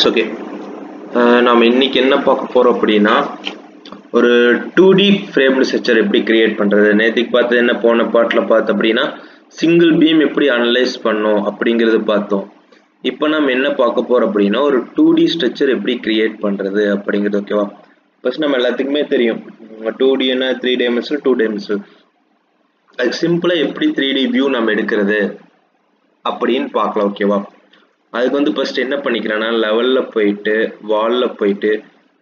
Okay நாம் இன்னைக்கு என்ன பார்க்க போகிறோம் அப்படின்னா ஒரு 2D ஃப்ரேம்டு ஸ்ட்ரக்சர் எப்படி கிரியேட் பண்ணுறது. நேற்றுக்கு பார்த்தது என்ன, போன பாட்டில் பார்த்தோம் அப்படின்னா சிங்கிள் பீம் எப்படி அனலைஸ் பண்ணோம் அப்படிங்கிறது பார்த்தோம். இப்போ நம்ம என்ன பார்க்க போகிறோம் அப்படின்னா ஒரு 2D ஸ்ட்ரக்சர் எப்படி கிரியேட் பண்ணுறது அப்படிங்கிறது. ஓகேவா? ஃபர்ஸ்ட் நம்ம எல்லாத்துக்குமே தெரியும் 2D என்ன 3 டைமென்ஷனல் 2 டைமென்ஷனல். அதுக்கு சிம்பிளாக எப்படி 3D வியூ நம்ம எடுக்கிறது அப்படின்னு பார்க்கலாம். ஓகேவா? அதுக்கு வந்து ஃபர்ஸ்ட் என்ன பண்ணிக்கிறேன்னா லெவலில் போயிட்டு வாலில் போயிட்டு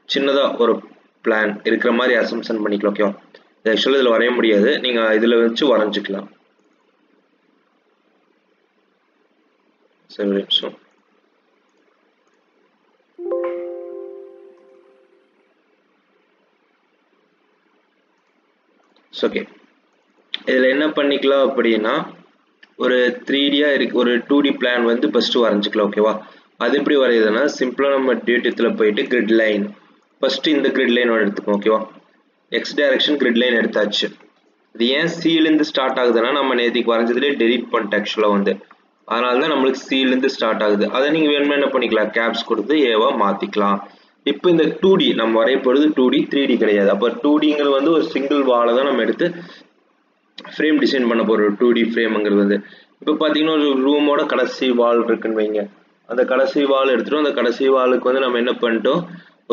சின்னதாக ஒரு பிளான் இருக்கிற மாதிரி அசம்ஷன் பண்ணிக்கலாம். ஓகேவா? இது ஆக்சுவலாக இதில் வரைய முடியாது, நீங்கள் இதில் வச்சு வரைஞ்சிக்கலாம். சரி ஒரு நிமிஷம். ஓகே, இதில் என்ன பண்ணிக்கலாம் அப்படின்னா ஒரு 3Dயாக இருக்கு ஒரு 2D பிளான் வந்து ஃபர்ஸ்ட் வரைஞ்சிக்கலாம். ஓகேவா? அது எப்படி வரையுதுன்னா சிம்பிளாக நம்ம டேட்டத்தில் போயிட்டு கிரிட் லைன் ஃபர்ஸ்ட் இந்த கிரிட் லைனோட எடுத்துக்கணும். ஓகேவா? எக்ஸ் டைரக்ஷன் கிரிட் லைன் எடுத்தாச்சு. இது ஏன் சீலேருந்து ஸ்டார்ட் ஆகுதுன்னா நம்ம நேற்றுக்கு வரைஞ்சதுலேயே டெலிட் பண்ணிட்டு ஆக்சுவலாக வந்து அதனால தான் நம்மளுக்கு சீலேருந்து ஸ்டார்ட் ஆகுது. அதை நீங்கள் வேணுமா என்ன பண்ணிக்கலாம், கேப்ஸ் கொடுத்து ஏவா மாற்றிக்கலாம். இப்போ இந்த 2D நம்ம வரைய போகிறது 2D 3D கிடையாது. அப்போ 2Dங்கிறது வந்து ஒரு சிங்கிள் வாலை தான் நம்ம எடுத்து ஃப்ரேம் டிசைன் பண்ண போகிறோம். 2D ஃப்ரேம்ங்கிறது வந்து இப்போ பார்த்தீங்கன்னா ஒரு ரூமோட கடைசி வால் இருக்குன்னு வைங்க. அந்த கடைசி வால் எடுத்துட்டோம். அந்த கடைசி வாலுக்கு வந்து நம்ம என்ன பண்ணிட்டோம்,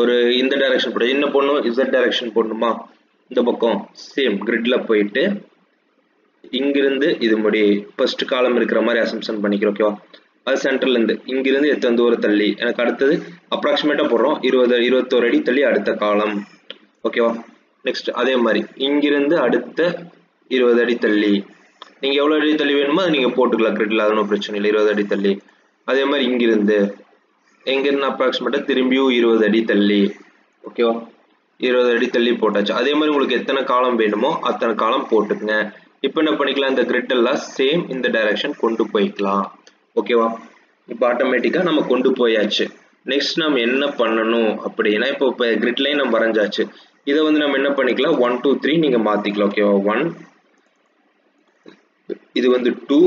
ஒரு இந்த டைரக்ஷன் போட்டோம். என்ன பண்ணணும், இசட் டைரக்ஷன் போடணுமா, இந்த பக்கம் சேம் கிரிட்ல போயிட்டு இங்கிருந்து இது முடி ஃபர்ஸ்ட் காலம் இருக்கிற மாதிரி அசம்ஷன் பண்ணிக்கிறோம். ஓகேவா? அது சென்டர்ல இருந்து இங்கிருந்து எத்தனை தூரம் தள்ளி எனக்கு அடுத்தது அப்ராக்சிமேட்டா போடுறோம் 21 அடி தள்ளி அடுத்த காலம். ஓகேவா? நெக்ஸ்ட் அதே மாதிரி இங்கிருந்து அடுத்த 20 அடி தள்ளி நீங்க எவ்வளவு அடி தள்ளி வேணுமோ அதை நீங்க போட்டுக்கலாம் கிரிட்ல, அது ஒன்றும் பிரச்சனை இல்லை. 20 அடி தள்ளி அதே மாதிரி இங்கிருந்து அப்ராக்சிமேட்டா திரும்பியும் 20 அடி தள்ளி. ஓகேவா? 20 அடி தள்ளி போட்டாச்சு. அதே மாதிரி உங்களுக்கு எத்தனை காலம் வேணுமோ அத்தனை காலம் போட்டுக்குங்க. இப்போ என்ன பண்ணிக்கலாம், இந்த கிரிட் எல்லாம் சேம் இந்த டைரக்ஷன் கொண்டு போய்க்கலாம். ஓகேவா? இப்போ ஆட்டோமேட்டிக்காக நம்ம கொண்டு போயாச்சு. நெக்ஸ்ட் நம்ம என்ன பண்ணணும் அப்படின்னா இப்போ கிரிட் லைன் நம்ம வரைஞ்சாச்சு. இதை வந்து நம்ம என்ன பண்ணிக்கலாம் 1 2 3 நீங்க மாத்திக்கலாம். ஓகேவா? 1 இது வந்து 2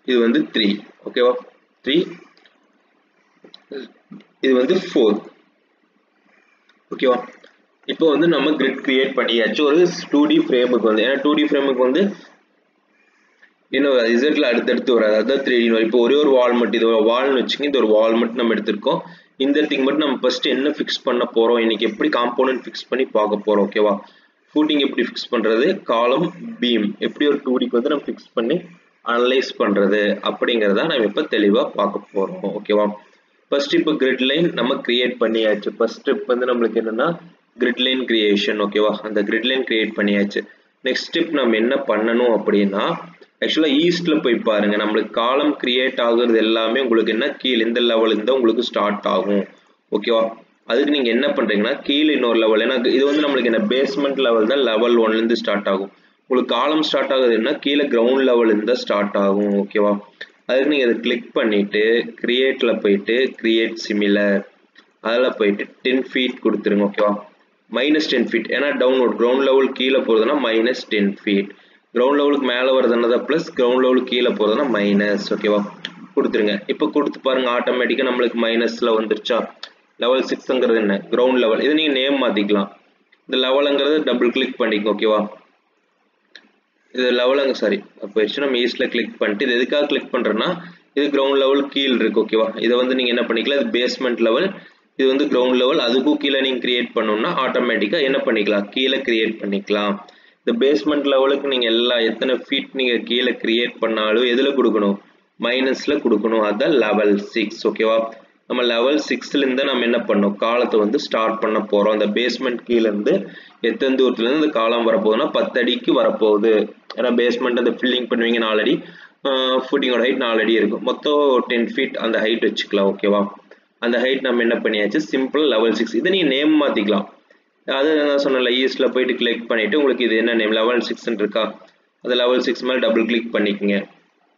இது வந்து 3. ஓகேவா? 3 இது வந்து 4. ஓகேவா? இப்போ வந்து நம்ம கிரிட் கிரியேட் பண்ணியாச்சு ஒரு 2D ஃப்ரேமுக்கு வந்து. ஏன்னா 2D ஃப்ரேமுக்கு வந்து இன்னும் இசட்ல அடுத்தடுத்து வராது, அதான் 3D வரும். இப்போ ஒரே ஒரு வால் மட்டும், இது ஒரு வால்னு வச்சுக்கோங்க, இந்த ஒரு வால் மட்டும் நம்ம எடுத்திருக்கோம். இந்த இடத்துக்கு மட்டும் நம்ம ஃபர்ஸ்ட் என்ன ஃபிக்ஸ் பண்ண போறோம், இன்னைக்கு எப்படி காம்போனன்ட் ஃபிக்ஸ் பண்ணி பார்க்க போறோம். ஓகேவா? ஃபூட்டிங் எப்படி ஃபிக்ஸ் பண்றது, காலம் பீம் எப்படி ஒரு 2Dக்கு வந்து நம்ம ஃபிக்ஸ் பண்ணி அனலைஸ் பண்றது அப்படிங்கிறத நம்ம இப்போ தெளிவாக பார்க்க போறோம். ஓகேவா? ஃபர்ஸ்ட் இப்போ கிரிட் லைன் நம்ம கிரியேட் பண்ணியாச்சு. ஃபர்ஸ்ட் ஸ்டெப் வந்து நம்மளுக்கு என்னன்னா கிரிட் லைன் கிரியேஷன். ஓகேவா? அந்த கிரிட் லைன் கிரியேட் பண்ணியாச்சு. நெக்ஸ்ட் ஸ்டெப் நம்ம என்ன பண்ணணும் அப்படின்னா ஆக்சுவலா ஈஸ்ட்ல போய் பாருங்க, நம்மளுக்கு காலம் கிரியேட் ஆகுறது எல்லாமே உங்களுக்கு என்ன கீழே இந்த லெவல் இருந்தா உங்களுக்கு ஸ்டார்ட் ஆகும். ஓகேவா? அதுக்கு நீங்க என்ன பண்றீங்கன்னா கீழே இன்னொரு லெவல், ஏன்னா இது வந்து நம்மளுக்கு என்ன பேஸ்மெண்ட் லெவல் தான், லெவல் 1ல இருந்து ஸ்டார்ட் ஆகும். உங்களுக்கு காலம் ஸ்டார்ட் ஆகுதுன்னா கீழே கிரவுண்ட் லெவல் இருந்தா ஸ்டார்ட் ஆகும். ஓகேவா? அதுக்கு நீங்க அதை கிளிக் பண்ணிட்டு கிரியேட்ல போயிட்டு கிரியேட் சிமிலர் அதில் போயிட்டு 10 feet கொடுத்துருங்க. ஓகேவா? -10 feet, ஏன்னா டவுன்லோட் கிரவுண்ட் லெவல் கீழே போகுதுன்னா -10 feet, கிரவுண்ட் லெவலுக்கு மேலே வருதுன்னா ப்ளஸ், கிரவுண்ட் லெவலுக்கு கீழே போகிறதுனா மைனஸ். ஓகேவா? கொடுத்துருங்க. இப்போ கொடுத்து பாருங்க ஆட்டோமேட்டிக்காக நம்மளுக்கு மைனஸில் வந்துருச்சா. லெவல் 6ங்கிறது என்ன கிரவுண்ட் லெவல், இது நீங்கள் நேம் மாற்றிக்கலாம். இந்த லெவலுங்கிறது டபுள் கிளிக் பண்ணிக்கோ. ஓகேவா? இது லெவலுங்க சாரி போயிடுச்சு. நம்ம ஈஸ்டில் கிளிக் பண்ணிட்டு இது எதுக்காக கிளிக் பண்ணுறேன்னா இது கிரவுண்ட் லெவல் கீழ் இருக்கு. ஓகேவா? இதை வந்து நீங்கள் என்ன பண்ணிக்கலாம், இது பேஸ்மெண்ட் லெவல், இது வந்து கிரவுண்ட் லெவல், அதுக்கும் கீழே நீங்கள் கிரியேட் பண்ணணும்னா ஆட்டோமேட்டிக்காக என்ன பண்ணிக்கலாம் கீழே கிரியேட் பண்ணிக்கலாம். இந்த பேஸ்மெண்ட் லெவலுக்கு நீங்கள் எல்லா எத்தனை ஃபீட் நீங்கள் கீழே கிரியேட் பண்ணாலும் எதில் கொடுக்கணும், மைனஸில் கொடுக்கணும். அதுதான் லெவல் 6. ஓகேவா? நம்ம லெவல் 6லேருந்து நம்ம என்ன பண்ணோம் காலத்தை வந்து ஸ்டார்ட் பண்ண போகிறோம். அந்த பேஸ்மெண்ட் கீழேருந்து எத்தனை தூரத்துலேருந்து இந்த காலம் வரப்போகுதுன்னா 10 அடிக்கு வரப்போகுது. ஏன்னா பேஸ்மெண்ட் அந்த ஃபில்லிங் பண்ணுவீங்க 4 அடி, ஃபுட்டிங்கோட ஹைட் 4 அடி இருக்கும், மொத்தம் 10 feet அந்த ஹைட் வச்சுக்கலாம். ஓகேவா? அந்த ஹைட் நம்ம என்ன பண்ணியாச்சு சிம்பிள் லெவல் 6. இதை நீங்கள் நேம் மாற்றிக்கலாம். அது நான் சொன்னல ஈஸ்ட்ல போயிட்டு கிளிக் பண்ணிட்டு உங்களுக்கு இது என்ன நேம் லெவல் 6 இருக்கா, அது லெவல் 6 மேலே டபுள் கிளிக் பண்ணிக்கோங்க.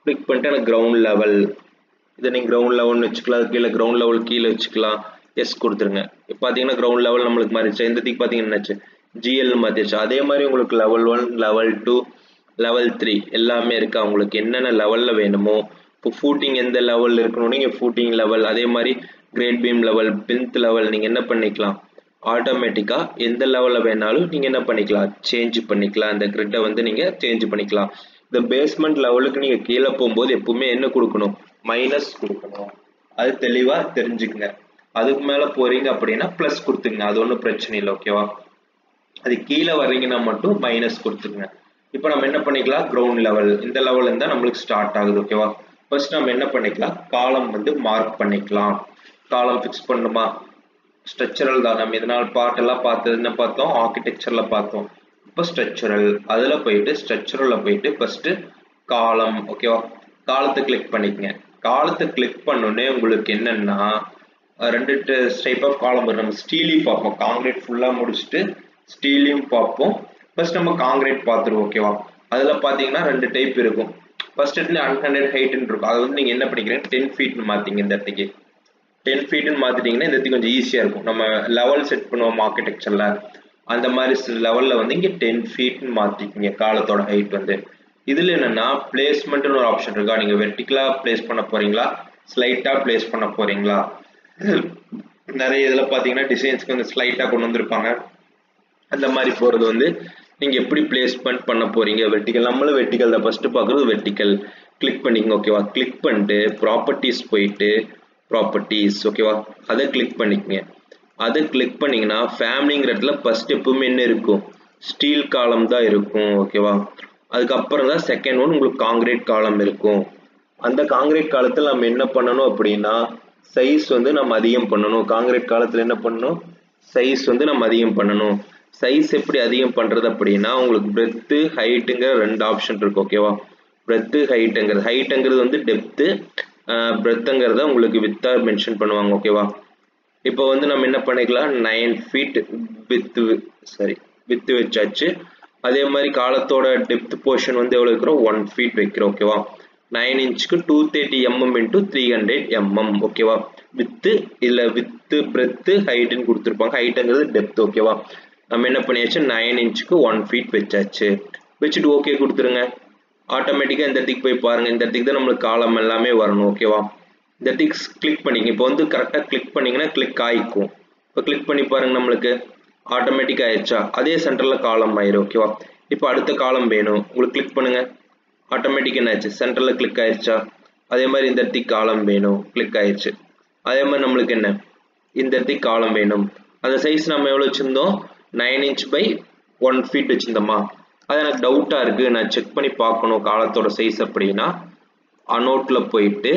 கிளிக் பண்ணிட்டு எனக்கு கிரவுண்ட் லெவல், இதை நீங்கள் கிரவுண்ட் லெவல்னு வச்சுக்கலாம். அது கீழே கிரவுண்ட் லெவல் கீழே வச்சுக்கலாம். எஸ் கொடுத்துருங்க. இப்போ பார்த்தீங்கன்னா கிரவுண்ட் லெவல் நம்மளுக்கு மாறிடுச்சு. இந்த தீக்கு பார்த்தீங்கன்னா என்னாச்சு GL மாற்றிடுச்சு. அதே மாதிரி உங்களுக்கு லெவல் 1 லெவல் 2 லெவல் 3 எல்லாமே இருக்கா. உங்களுக்கு என்னென்ன லெவலில் வேணுமோ இப்போ ஃபூட்டிங் எந்த லெவலில் இருக்கணும் நீங்கள் ஃபூட்டிங் லெவல், அதே மாதிரி great beam level, Bhind level நீங்கள் என்ன பண்ணிக்கலாம் ஆட்டோமேட்டிக்காக எந்த லெவலில் வேணாலும் நீங்கள் என்ன பண்ணிக்கலாம் சேஞ்ச் பண்ணிக்கலாம். அந்த கிரிட்டை வந்து நீங்கள் சேஞ்ச் பண்ணிக்கலாம். இந்த பேஸ்மெண்ட் லெவலுக்கு நீங்கள் கீழே போகும்போது எப்பவுமே என்ன கொடுக்கணும் மைனஸ் கொடுக்கணும். அது தெளிவாக தெரிஞ்சுக்குங்க. அதுக்கு மேலே போகிறீங்க அப்படின்னா ப்ளஸ் கொடுத்துங்க, அது ஒன்றும் பிரச்சனை இல்லை. ஓகேவா, அது கீழே வர்றீங்கன்னா மட்டும் மைனஸ் கொடுத்துருங்க. இப்போ நம்ம என்ன பண்ணிக்கலாம் கிரவுண்ட் லெவல் இந்த லெவல் இருந்தால் நம்மளுக்கு ஸ்டார்ட் ஆகுது. ஓகேவா, ஃபர்ஸ்ட் நம்ம என்ன பண்ணிக்கலாம் காலம் வந்து மார்க் பண்ணிக்கலாம். காலம் ஃபிக்ஸ் பண்ணுமா ஸ்ட்ரக்சரல் தான். நம்ம இதனால் பாட்டெல்லாம் பார்த்தது என்ன பார்த்தோம் ஆர்கிடெக்சரில் பார்த்தோம். இப்போ ஸ்ட்ரக்சரல் அதில் போயிட்டு ஸ்ட்ரக்சரலில் போயிட்டு ஃபர்ஸ்ட்டு காலம். ஓகேவா, காலத்தை கிளிக் பண்ணிக்கங்க. காலத்தை கிளிக் பண்ணோன்னே உங்களுக்கு என்னென்னா ரெண்டு டைப் ஆஃப் காலம் வரும். நம்ம ஸ்டீலையும் பார்ப்போம், காங்கிரீட் ஃபுல்லாக முடிச்சுட்டு ஸ்டீலையும் பார்ப்போம். ஃபர்ஸ்ட் நம்ம காங்கிரீட் பார்த்துருவோம். ஓகேவா, அதில் பார்த்தீங்கன்னா ரெண்டு டைப் இருக்கும். ஃபர்ஸ்ட் இடத்துல 100 ஹைட்னு இருக்கும். அது வந்து நீங்கள் என்ன பண்ணிக்கிறீங்க 10 ஃபீட்னு மாற்றிங்க. இந்த இடத்துக்கு 10 ஃபீட்னு மாற்றிட்டீங்கன்னா இந்த இடத்துக்கு கொஞ்சம் ஈஸியாக இருக்கும். நம்ம லெவல் செட் பண்ணுவோம் ஆர்கிடெக்சரில், அந்த மாதிரி லெவலில் வந்து இங்கே 10 ஃபீட்னு மாற்றிக்கிங்க காலத்தோட ஹைட் வந்து. இதில் என்னென்னா பிளேஸ்மெண்ட்னு ஒரு ஆப்ஷன் இருக்கா. நீங்கள் வெர்டிக்கலாக பிளேஸ் பண்ண போகிறீங்களா ஸ்லைட்டாக பிளேஸ் பண்ண போகிறீங்களா. நிறைய இதில் பார்த்தீங்கன்னா டிசைன்ஸ்க்கு வந்து ஸ்லைட்டாக கொண்டு வந்திருப்பாங்க. அந்த மாதிரி போகிறது வந்து நீங்கள் எப்படி பிளேஸ்மெண்ட் பண்ண போகிறீங்க வெர்டிக்கல். நம்மளும் வெர்டிக்கல் தான் ஃபஸ்ட்டு பார்க்குறது. வெர்டிக்கல் கிளிக் பண்ணிக்கங்க. ஓகேவா, கிளிக் பண்ணிட்டு ப்ராப்பர்ட்டிஸ் போயிட்டு ப்ராப்பர்ட்டிஸ். ஓகேவா, அதை கிளிக் பண்ணிக்கங்க. அதை கிளிக் பண்ணிங்கன்னா ஃபேமிலிங்கிற இடத்துல ஃபஸ்ட் எப்பவுமே என்ன இருக்கும் ஸ்டீல் காலம் தான் இருக்கும். ஓகேவா, அதுக்கப்புறம் தான் செகண்ட் ஒன் உங்களுக்கு காங்கிரீட் காலம் இருக்கும். அந்த காங்கிரீட் காலத்தில் நம்ம என்ன பண்ணணும் அப்படின்னா சைஸ் வந்து நம்ம அதிகம் பண்ணணும். காங்கிரீட் காலத்தில் என்ன பண்ணணும் சைஸ் வந்து நம்ம அதிகம் பண்ணணும். சைஸ் எப்படி அதிகம் பண்ணுறது அப்படின்னா உங்களுக்கு பிரெத்து ஹைட்டுங்கிற ரெண்டு ஆப்ஷன் இருக்கு. ஓகேவா, பிரெத்து ஹைட்டுங்கிறது வந்து டெப்த்து, பிரெத்துங்கிறத உங்களுக்கு வித்தாக மென்ஷன் பண்ணுவாங்க. ஓகேவா, இப்போ வந்து நம்ம என்ன பண்ணிக்கலாம் 9 ஃபீட் வித்து வச்சாச்சு. அதே மாதிரி காலத்தோட டெப்த் போர்ஷன் வந்து எவ்வளோ வைக்கிறோம் 1 ஃபீட் வைக்கிறோம். ஓகேவா, 9 இன்ச்சுக்கு 230 mm into 300 mm. ஓகேவா, வித்து இல்லை வித்து பிரெத்து ஹைட்டுன்னு கொடுத்துருப்பாங்க. ஹைட்டுங்கிறது டெப்த். ஓகேவா, நம்ம என்ன பண்ணியாச்சு 9 இன்ச்சுக்கு 1 ஃபீட் வச்சாச்சு. வச்சுட்டு ஓகே கொடுத்துருங்க. ஆட்டோமேட்டிக்காக இந்த இடத்துக்கு போய் பாருங்கள். இந்த இடத்துக்கு தான் நம்மளுக்கு காலம் எல்லாமே வரணும். ஓகேவா, இந்த இடத்துக்கு கிளிக் பண்ணிங்க. இப்போ வந்து கரெக்டாக கிளிக் பண்ணிங்கன்னா கிளிக் ஆகிக்கும். இப்போ கிளிக் பண்ணி பாருங்கள் நம்மளுக்கு ஆட்டோமேட்டிக்காக ஆயிடுச்சா. அதே சென்டரில் காலம் ஆயிடும். ஓகேவா, இப்போ அடுத்த காலம் வேணும் உங்களுக்கு கிளிக் பண்ணுங்கள். ஆட்டோமேட்டிக் என்ன ஆச்சு சென்டரில் கிளிக் ஆயிடுச்சா. அதே மாதிரி இந்த இடத்துக்கு காலம் வேணும் கிளிக் ஆயிடுச்சு. அதே மாதிரி நம்மளுக்கு என்ன இந்த இடத்துக்கு காலம் வேணும். அந்த சைஸ் நம்ம எவ்வளோ வச்சுருந்தோம் 9 inch by 1 feet வச்சுருந்தோமா. அது எனக்கு டவுட்டாக இருக்குது, நான் செக் பண்ணி பார்க்கணும் காலத்தோட சைஸ் அப்படின்னா அனோட்டில் போயிட்டு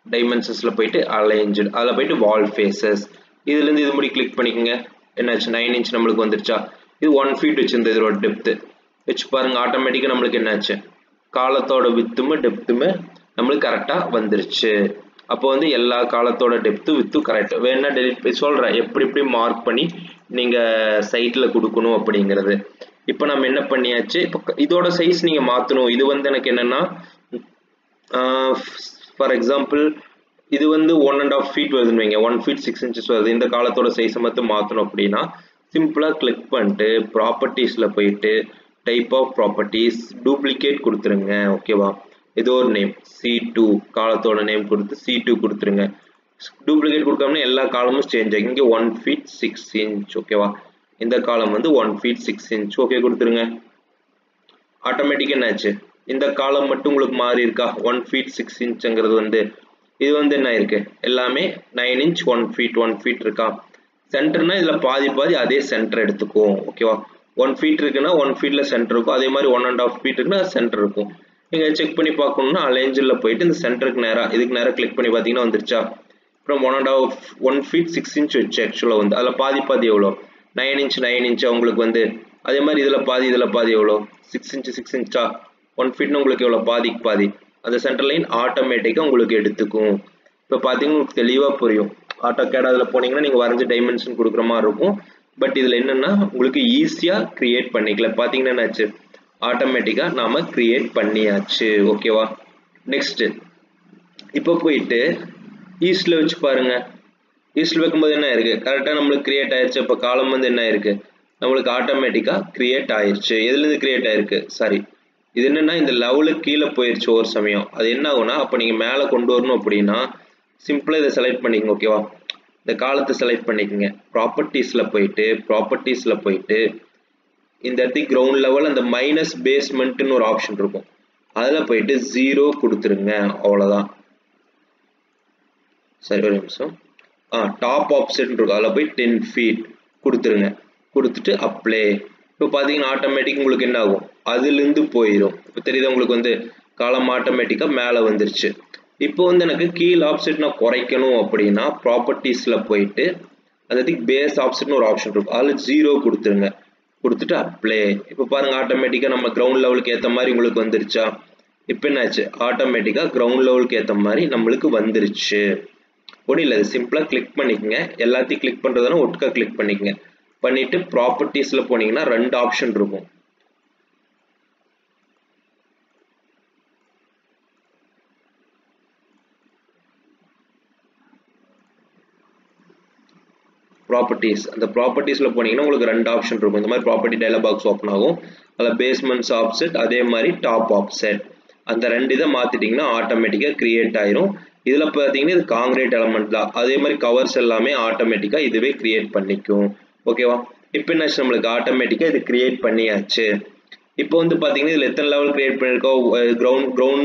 டைமென்ஷன்ஸில் போயிட்டு அலைன்ஜு அதில் போயிட்டு வால் ஃபேஸஸ் இதுலேருந்து இது முடி கிளிக் பண்ணிக்கோங்க. என்னாச்சு 9 inch நம்மளுக்கு வந்துருச்சா. இது 1 feet வச்சுருந்தது இதோட டெப்த்து வச்சு பாருங்கள். ஆட்டோமேட்டிக்காக நம்மளுக்கு என்னாச்சு காலத்தோட வித்துமே டெப்த்துமே நம்மளுக்கு கரெக்டாக வந்துருச்சு. அப்போ வந்து எல்லா காலத்தோட டெப்த்து வித்தும் கரெக்ட். வேணா டெலிட் சொல்கிறேன் எப்படி மார்க் பண்ணி நீங்கள் சைட்டில் கொடுக்கணும் அப்படிங்கிறது. இப்போ நம்ம என்ன பண்ணியாச்சு. இப்போ இதோட சைஸ் நீங்கள் மாற்றணும். இது வந்து எனக்கு என்னென்னா ஃபார் எக்ஸாம்பிள் இது வந்து 1.5 feet வருதுன்னு வைங்க. 1 feet 6 inches வருது. இந்த காலத்தோட சைஸை மட்டும் மாற்றணும் அப்படின்னா சிம்பிளாக கிளிக் பண்ணிட்டு ப்ராப்பர்ட்டிஸில் போயிட்டு டைப் ஆஃப் ப்ராப்பர்ட்டிஸ் டூப்ளிகேட் கொடுத்துருங்க. ஓகேவா, ஏதோ ஒரு நேம் C2 காலத்தோட நேம் கொடுத்து C2 கொடுத்துருங்க. டூப்ளிகேட் கொடுக்காமனா எல்லா காலமும் சேஞ்ச் ஆகும். இங்கே 1 feet 6 inch. ஓகேவா, இந்த காலம் வந்து 1 feet 6 inch. ஓகே கொடுத்துருங்க. ஆட்டோமேட்டிக்காக என்னாச்சு இந்த காலம் மட்டும் உங்களுக்கு மாறி இருக்கா 1 feet 6 inchங்கிறது வந்து இது வந்து என்ன இருக்கு எல்லாமே 9 inch 1 feet இருக்கா. சென்டர்னா இதில் பாதி அதே சென்டர் எடுத்துக்கும். ஓகேவா, 1 feet இருக்குன்னா 1 feetல சென்டர் இருக்கும். அதே மாதிரி 1.5 feet இருக்குன்னா சென்டர் இருக்கும். நீங்கள் செக் பண்ணி பார்க்கணும்னா அலைஞ்சில் போயிட்டு இந்த சென்டருக்கு நேராக இதுக்கு நேராக கிளிக் பண்ணி பார்த்தீங்கன்னா வந்துருச்சா. அப்புறம் 1 feet 6 inch வச்சு ஆக்சுவலாக வந்து அதில் பாதி எவ்வளோ 9 inch உங்களுக்கு வந்து. அதே மாதிரி இதில் பாதி எவ்வளோ 6 inch 1 feetனு உங்களுக்கு எவ்வளோ பாதி அந்த சென்டர் லைன் ஆட்டோமேட்டிக்காக உங்களுக்கு எடுத்துக்கும். இப்போ பார்த்தீங்கன்னா உங்களுக்கு தெளிவாக புரியும். ஆட்டோகேட் அதில் போனீங்கன்னா நீங்கள் வரைஞ்சி டைமென்ஷன் கொடுக்குற மாதிரி இருக்கும். பட் இதில் என்னென்னா உங்களுக்கு ஈஸியாக க்ரியேட் பண்ணிக்கலாம். பார்த்தீங்கன்னா என்னாச்சு ஆட்டோமேட்டிக்காக நாம் க்ரியேட் பண்ணியாச்சு. ஓகேவா, நெக்ஸ்ட்டு இப்போ போயிட்டு ஈஸ்டில் வச்சு பாருங்கள். ஈஸ்டில் வைக்கும்போது என்ன இருக்குது கரெக்டாக நம்மளுக்கு க்ரியேட் ஆயிடுச்சு. இப்போ காலம் வந்து என்ன இருக்குது நம்மளுக்கு ஆட்டோமேட்டிக்காக க்ரியேட் ஆயிடுச்சு. எதுலேருந்து க்ரியேட் ஆயிருக்கு இது என்னன்னா இந்த லெவலுக்கு கீழே போயிடுச்சு ஒரு சமயம். அது என்ன ஆகும்னா அப்போ நீங்கள் மேலே கொண்டு வரணும் அப்படின்னா சிம்பிளாக இதை செலக்ட் பண்ணிக்கங்க. ஓகேவா, இந்த காலத்தை செலக்ட் பண்ணிக்கங்க. ப்ராப்பர்ட்டிஸில் போயிட்டு இந்த இடத்துக்கு கிரவுண்ட் லெவல் அந்த மைனஸ் பேஸ்மெண்ட்னு ஒரு ஆப்ஷன் இருக்கும், அதில் போயிட்டு 0 கொடுத்துருங்க. அவ்வளோதான். சரி ஒரு நிமிஷம். டாப் ஆப்செட் இருக்கும், அதில் போய் 10 feet கொடுத்துருங்க. கொடுத்துட்டு அப்ளை. இப்போ பார்த்தீங்கன்னா ஆட்டோமேட்டிக் உங்களுக்கு என்ன ஆகும், அதுலேருந்து போயிடும். இப்போ தெரியுது உங்களுக்கு வந்து காலம் ஆட்டோமேட்டிக்காக மேலே வந்துருச்சு. இப்போ வந்து எனக்கு கீழ் ஆப்செட் நான் குறைக்கணும் அப்படின்னா ப்ராப்பர்ட்டிஸில் போயிட்டு அதுக்கு பேஸ் ஆப்செட்னு ஒரு ஆப்ஷன் இருக்கும், அதில் 0 கொடுத்துருங்க. கொடுத்துட்டு அப்ளை. இப்போ பாருங்க ஆட்டோமேட்டிக்காக நம்ம கிரவுண்ட் லெவலுக்கு ஏற்ற மாதிரி உங்களுக்கு வந்துருச்சா. இப்போ என்னாச்சு, ஆட்டோமேட்டிக்காக கிரவுண்ட் லெவலுக்கு ஏற்ற மாதிரி நம்மளுக்கு வந்துருச்சு. ஒன்றும் இல்லை, சிம்பிளாக கிளிக் பண்ணிக்கங்க. எல்லாத்தையும் கிளிக் பண்ணுறதுனா ஒட்டுக்கா கிளிக் பண்ணிக்கங்க. பண்ணிட்டு ப்ராப்பர்ட்டிஸில் போனீங்கன்னா 2 ஆப்ஷன் இருக்கும். ப்ராப்பர்ட்டிஸ், அந்த ப்ராப்பர்ட்டிஸில் போனீங்கன்னா உங்களுக்கு 2 ஆப்ஷன் இருக்கும். இந்த மாதிரி ப்ராப்பர்ட்டி டயலாக் பாக்ஸ் ஓப்பன் ஆகும். அதில் பேஸ்மெண்ட்ஸ் ஆப்செட், அதே மாதிரி டாப் ஆப்செட், அந்த 2 இதை மாற்றிட்டிங்கன்னா ஆட்டோமேட்டிக்காக கிரியேட் ஆயிரும். இதில் பார்த்தீங்கன்னா இது காங்கிரீட் எலமெண்ட் தான். அதே மாதிரி கவர்ஸ் எல்லாமே ஆட்டோமேட்டிக்காக இதுவே கிரியேட் பண்ணிக்கும். ஓகேவா, இப்போ என்ன நம்மளுக்கு ஆட்டோமேட்டிக்காக இது கிரியேட் பண்ணியாச்சு. இப்போ வந்து பார்த்தீங்கன்னா இதில் எத்தனை லெவல் கிரியேட் பண்ணியிருக்கோம்,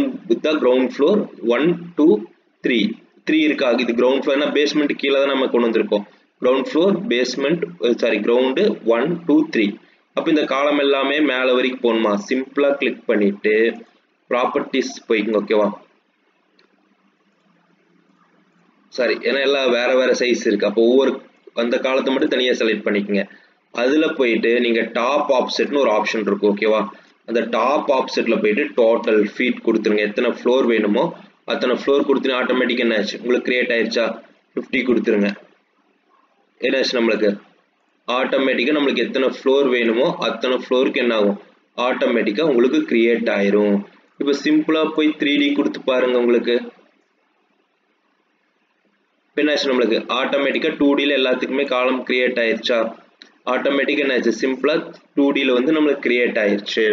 கிரவுண்ட் ஃப்ளோர் 1 2 3 இருக்கா. இது கிரவுண்ட் ஃப்ளோர்னா பேஸ்மெண்ட் கீழே தான் நம்ம கொண்டு வந்திருக்கோம். Ground floor, basement, ground 1 2 3. அப்போ இந்த காலம் எல்லாமே மேலே வரைக்கும் போகணுமா, சிம்பிளாக கிளிக் பண்ணிட்டு ப்ராப்பர்ட்டிஸ் போய்க்குங்க. ஓகேவா, ஏன்னா எல்லாம் வேற வேற சைஸ் இருக்கு. அப்போ ஒவ்வொரு அந்த காலத்தை மட்டும் தனியாக செலக்ட் பண்ணிக்கங்க. அதில் போயிட்டு நீங்கள் டாப் ஆப்செட்னு ஒரு ஆப்ஷன் இருக்கும். ஓகேவா, அந்த டாப் ஆப்செட்டில் போயிட்டு டோட்டல் ஃபீட் கொடுத்துருங்க. எத்தனை ஃப்ளோர் வேணுமோ அத்தனை ஃப்ளோர் கொடுத்துருங்க. ஆட்டோமேட்டிக்காக என்ன ஆச்சு, உங்களுக்கு கிரியேட் ஆயிடுச்சா. 50 கொடுத்துருங்க. என்னாச்சு நம்மளுக்கு ஆட்டோமேட்டிக்காக நம்மளுக்கு எத்தனை ஃப்ளோர் வேணுமோ அத்தனை ஃப்ளோருக்கு என்ன ஆகும், ஆட்டோமேட்டிக்காக உங்களுக்கு கிரியேட் ஆயிரும். இப்போ சிம்பிளாக போய் 3D கொடுத்து பாருங்க. உங்களுக்கு என்னாச்சு, நம்மளுக்கு ஆட்டோமேட்டிக்காக 2Dயில் எல்லாத்துக்குமே காலம் கிரியேட் ஆயிடுச்சா. ஆட்டோமேட்டிக்காக என்னாச்சு, சிம்பிளாக 2Dயில் வந்து நம்மளுக்கு கிரியேட் ஆயிடுச்சு.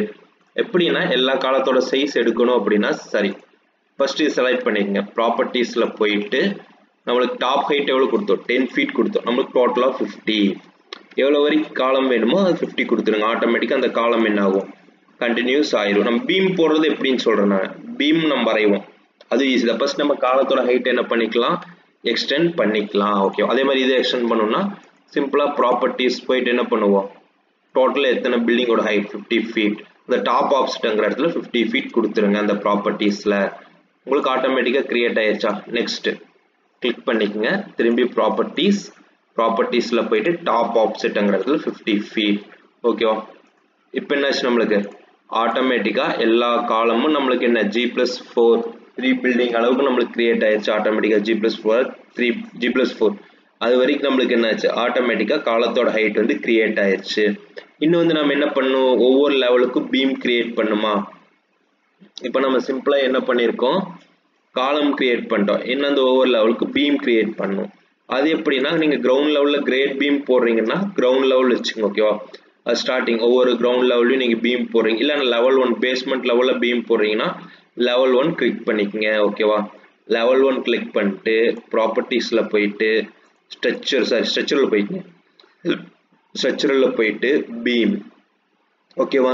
எப்படின்னா எல்லா காலத்தோட சைஸ் எடுக்கணும் அப்படின்னா சரி, ஃபர்ஸ்ட் இது செலக்ட் பண்ணிக்கங்க. ப்ராப்பர்ட்டிஸில் போயிட்டு நம்மளுக்கு டாப் ஹைட் எவ்வளோ கொடுத்தோம், 10 feet கொடுத்தோம். நம்மளுக்கு டோட்டலாக 50. எவ்வளோ வரைக்கும் காலம் வேணுமோ அது 50 கொடுத்துருங்க. ஆட்டோமேட்டிக்காக அந்த காலம் என்ன ஆகும், கண்டினியூஸ் ஆயிரும். நம்ம பீம் போடுறது எப்படின்னு சொல்கிறேன் நான். பீம் நம்ம வரைவோம், அது ஈஸி தான். ஃபர்ஸ்ட் நம்ம காலத்தோட ஹைட் என்ன பண்ணிக்கலாம், எக்ஸ்டெண்ட் பண்ணிக்கலாம். ஓகே, அதே மாதிரி இதை எக்ஸ்டெண்ட் பண்ணோம்னா சிம்பிளாக ப்ராப்பர்ட்டிஸ் போயிட்டு என்ன பண்ணுவோம், டோட்டலாக எத்தனை பில்டிங்கோட ஹைட் 50 feet. இந்த டாப் ஆப்செட்டுங்கிற இடத்துல 50 feet கொடுத்துருங்க. அந்த ப்ராப்பர்ட்டிஸில் உங்களுக்கு ஆட்டோமேட்டிக்காக கிரியேட் ஆயிடுச்சா. நெக்ஸ்ட் கிளிக் பண்ணிக்கங்க. திரும்பி ப்ராப்பர்ட்டிஸில் போயிட்டு டாப் ஆப்செட்டுங்கிற இடத்துல 50 feet. ஓகேவா, இப்போ என்னாச்சு, நம்மளுக்கு ஆட்டோமேட்டிக்காக எல்லா காலமும் நம்மளுக்கு என்ன G+4 3 பில்டிங் அளவுக்கு நம்மளுக்கு கிரியேட் ஆயிடுச்சு. ஆட்டோமேட்டிக்காக G+4 3 G+4 அது வரைக்கும் நம்மளுக்கு என்னாச்சு, ஆட்டோமேட்டிக்காக காலத்தோட ஹைட் வந்து கிரியேட் ஆயிடுச்சு. இன்னும் வந்து நம்ம என்ன பண்ணணும், ஒவ்வொரு லெவலுக்கும் பீம் கிரியேட் பண்ணுமா. இப்போ நம்ம சிம்பிளாக என்ன பண்ணியிருக்கோம், காலம் கிரியேட் பண்ணிட்டோம். இன்னும் அந்த ஒவ்வொரு லெவலுக்கு பீம் கிரியேட் பண்ணணும். அது எப்படின்னா நீங்கள் கிரவுண்ட் லெவலில் கிரேட் பீம் போடுறீங்கன்னா கிரவுண்ட் லெவல் வச்சுக்கோங்க. ஓகேவா, அது ஸ்டார்டிங் ஒவ்வொரு கிரவுண்ட் லெவல்லையும் நீங்கள் பீம் போடுறீங்க. இல்லை லெவல் 1 பேஸ்மெண்ட் லெவலில் பீம் போடுறீங்கன்னா லெவல் 1 கிளிக் பண்ணிக்கங்க. ஓகேவா, லெவல் 1 கிளிக் பண்ணிட்டு ப்ராப்பர்ட்டிஸில் போயிட்டு ஸ்ட்ரக்சரில் போயிட்டு ஸ்ட்ரக்சரில் போயிட்டு பீம். ஓகேவா,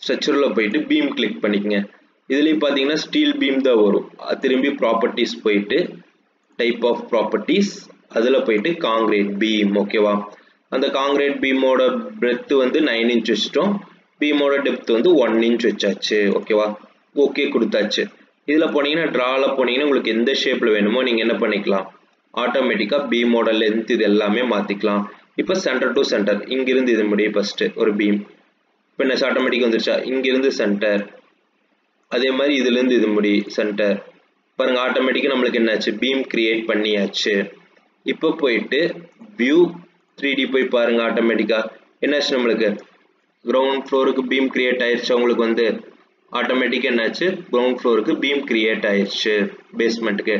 ஸ்ட்ரக்சரில் போயிட்டு பீம் கிளிக் பண்ணிக்கங்க. இதுலேயும் பார்த்தீங்கன்னா ஸ்டீல் பீம் தான் வரும். திரும்பி ப்ராப்பர்ட்டிஸ் போயிட்டு டைப் ஆஃப் ப்ராப்பர்ட்டிஸ், அதில் போயிட்டு காங்கிரீட் பீம். ஓகேவா, அந்த காங்கிரீட் பீமோட பிரெத்து வந்து 9 inch வச்சுட்டோம். பீமோட டெப்த் வந்து 1 inch வச்சாச்சு. ஓகேவா, ஓகே கொடுத்தாச்சு. இதில் போனீங்கன்னா ட்ராவில் போனீங்கன்னா உங்களுக்கு எந்த ஷேப்பில் வேணுமோ நீங்கள் என்ன பண்ணிக்கலாம், ஆட்டோமேட்டிக்காக பீமோட லென்த் இது எல்லாமே மாற்றிக்கலாம். இப்போ சென்டர் டு சென்டர், இங்கிருந்து இது முடியும் ஃபஸ்ட்டு ஒரு பீம். இப்போ என்ன ஆட்டோமேட்டிக்காக வந்துருச்சா, இங்கிருந்து சென்டர், அதே மாதிரி இதுலேருந்து இது முடி சென்டர். பாருங்கள் ஆட்டோமேட்டிக்காக நம்மளுக்கு என்னாச்சு, பீம் கிரியேட் பண்ணியாச்சு. இப்போ போயிட்டு வியூ 3D போய் பாருங்கள். ஆட்டோமேட்டிக்காக என்னாச்சு, நம்மளுக்கு கிரவுண்ட் ஃப்ளோருக்கு பீம் கிரியேட் ஆயிடுச்சு. உங்களுக்கு வந்து ஆட்டோமேட்டிக்காக என்னாச்சு, கிரவுண்ட் ஃப்ளோருக்கு பீம் கிரியேட் ஆயிடுச்சு. பேஸ்மெண்ட்டுக்கு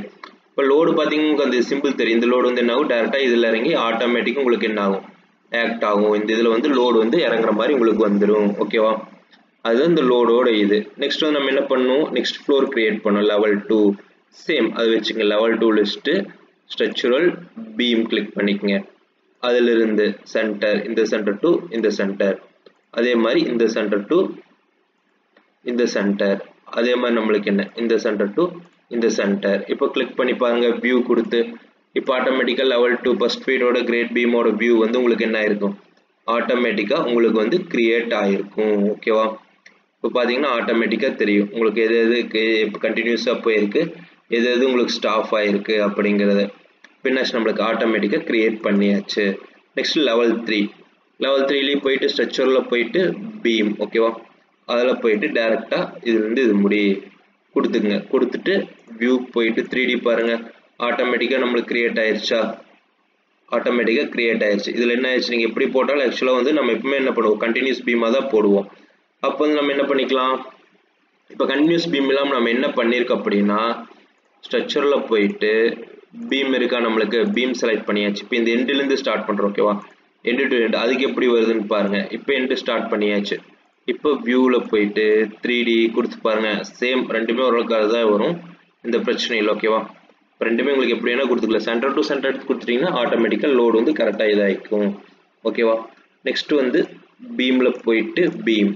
இப்போ லோடு பார்த்தீங்கன்னா உங்களுக்கு அந்த சிம்பிள் தெரியும். இந்த லோடு வந்து என்ன ஆகும், டேரெக்டாக இதில் இறங்கி ஆட்டோமேட்டிக்காக உங்களுக்கு என்ன ஆகும், ஆக்ட் ஆகும். இந்த இதில் வந்து லோடு வந்து இறங்குற மாதிரி உங்களுக்கு வந்துடும். ஓகேவா, அதுதான் இந்த லோடோட இது. நெக்ஸ்ட் வந்து நம்ம என்ன பண்ணணும், நெக்ஸ்ட் ஃப்ளோர் கிரியேட் பண்ணோம் லெவல் 2 சேம் அது வச்சுங்க. Level 2 list structural beam click பண்ணிக்கங்க. அதிலிருந்து சென்டர் இந்த சென்டர் டு இந்த சென்டர், அதே மாதிரி இந்த சென்டர் டு இந்த சென்டர், அதே மாதிரி நம்மளுக்கு என்ன இந்த சென்டர் டு இந்த சென்டர். இப்போ கிளிக் பண்ணி பாருங்க வியூ கொடுத்து. இப்போ ஆட்டோமேட்டிக்கா லெவல் 2 ஃபர்ஸ்ட் ஃபீடோட கிரேட் பீமோட வியூ வந்து உங்களுக்கு என்ன ஆயிருக்கும், ஆட்டோமேட்டிக்கா உங்களுக்கு வந்து கிரியேட் ஆயிருக்கும். ஓகேவா? இப்போ பார்த்தீங்கன்னா ஆட்டோமேட்டிக்காக தெரியும் உங்களுக்கு எது எதுக்கு இப்போ கண்டினியூஸாக போயிருக்கு, எது எது உங்களுக்கு ஸ்டாப் ஆகிருக்கு அப்படிங்கிறது. பின்னாச்சு நம்மளுக்கு ஆட்டோமேட்டிக்காக க்ரியேட் பண்ணியாச்சு. Next level 3. லெவல் 3லேயும் போயிட்டு ஸ்ட்ரக்சரில் போயிட்டு பீம். ஓகேவா? அதில் போயிட்டு டேரெக்டாக இதுலேருந்து இது முடி கொடுத்துக்குங்க. கொடுத்துட்டு வியூ போயிட்டு 3D பாருங்கள். ஆட்டோமேட்டிக்காக நம்மளுக்கு க்ரியேட் ஆயிடுச்சா? ஆட்டோமேட்டிக்காக க்ரியேட் ஆயிடுச்சு. இதில் என்ன ஆயிடுச்சு, நீங்கள் எப்படி போட்டாலும் ஆக்சுவலாக வந்து நம்ம எப்பவுமே என்ன பண்ணுவோம், கண்டினியூஸ் பீமாக தான் போடுவோம். அப்போ வந்து நம்ம என்ன பண்ணிக்கலாம், இப்போ கண்டினியூஸ் பீம் இல்லாமல் நம்ம என்ன பண்ணியிருக்கோம் அப்படின்னா ஸ்ட்ரக்சரில் போயிட்டு பீம் இருக்கா, நம்மளுக்கு பீம் செலக்ட் பண்ணியாச்சு. இப்போ இந்த எண்டுலேருந்து ஸ்டார்ட் பண்ணுறோம். ஓகேவா? எண்டு டு எண்டு அதுக்கு எப்படி வருதுன்னு பாருங்கள். இப்போ எண்டு ஸ்டார்ட் பண்ணியாச்சு. இப்போ வியூவில் போயிட்டு 3D கொடுத்து பாருங்கள். சேம் ரெண்டுமே ஓரளவுக்கு தான் வரும், இந்த பிரச்சனை இல்லை. ஓகேவா? ரெண்டுமே உங்களுக்கு எப்படி வேணால் கொடுத்துக்கலாம். சென்டர் டு சென்டர் எடுத்து கொடுத்துட்டிங்கன்னா ஆட்டோமேட்டிக்காக லோடு வந்து கரெக்டாக இதாகிக்கும். ஓகேவா? நெக்ஸ்ட் வந்து பீமில் போயிட்டு பீம்